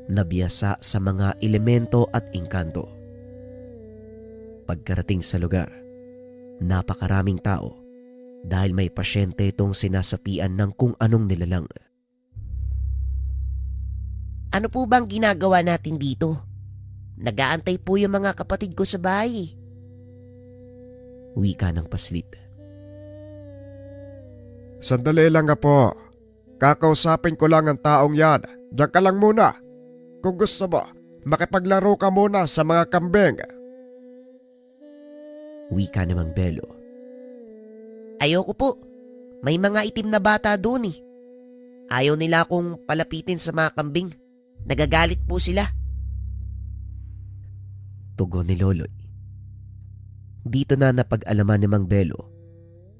Speaker 1: na biyasa sa mga elemento at engkanto. Pagkarating sa lugar, napakaraming tao dahil may pasyente itong sinasapian ng kung anong nilalang.
Speaker 3: Ano po bang ginagawa natin dito? Nag-aantay po yung mga kapatid ko sa bahay.
Speaker 1: Wika ng paslit.
Speaker 4: Sandali lang nga po. Kakausapin ko lang ang taong yan. Diyan ka lang muna. Kung gusto mo, Makipaglaro ka muna sa mga kambing.
Speaker 1: Wika ni Mang Belo.
Speaker 3: Ayoko po. May mga itim na bata doon eh. Ayaw nila akong palapitin sa mga kambing. Nagagalit po sila.
Speaker 1: Tugon ni Loloy. Dito na napag-alaman ni Mang Belo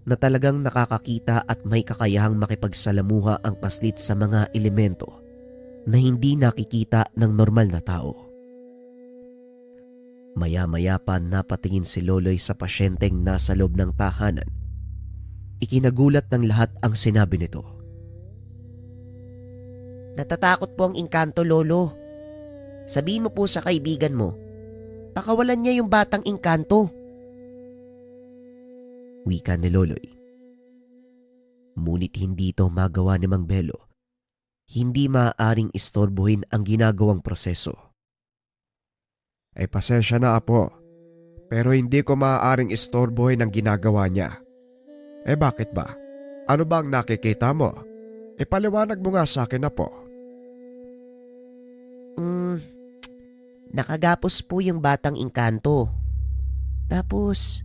Speaker 1: na talagang nakakakita at may kakayahang makipagsalamuha ang paslit sa mga elemento na hindi nakikita ng normal na tao. Maya-maya pa napatingin si Loloy sa pasyenteng nasa loob ng tahanan. Ikinagulat ng lahat ang sinabi nito.
Speaker 3: Natatakot po ang engkanto, Lolo. Sabihin mo po sa kaibigan mo, pakawalan niya yung batang engkanto.
Speaker 1: Wika ni Loloy. Ngunit hindi ito magawa ni Mang Belo. Hindi maaaring istorbohin ang ginagawang proseso.
Speaker 4: Ay pasensya na apo, pero hindi ko maaaring istorbohin ang ginagawa niya. Bakit ba? Ano ba ang nakikita mo? Ipaliwanag mo nga sa akin apo.
Speaker 3: Nakagapos po yung batang engkanto. Tapos,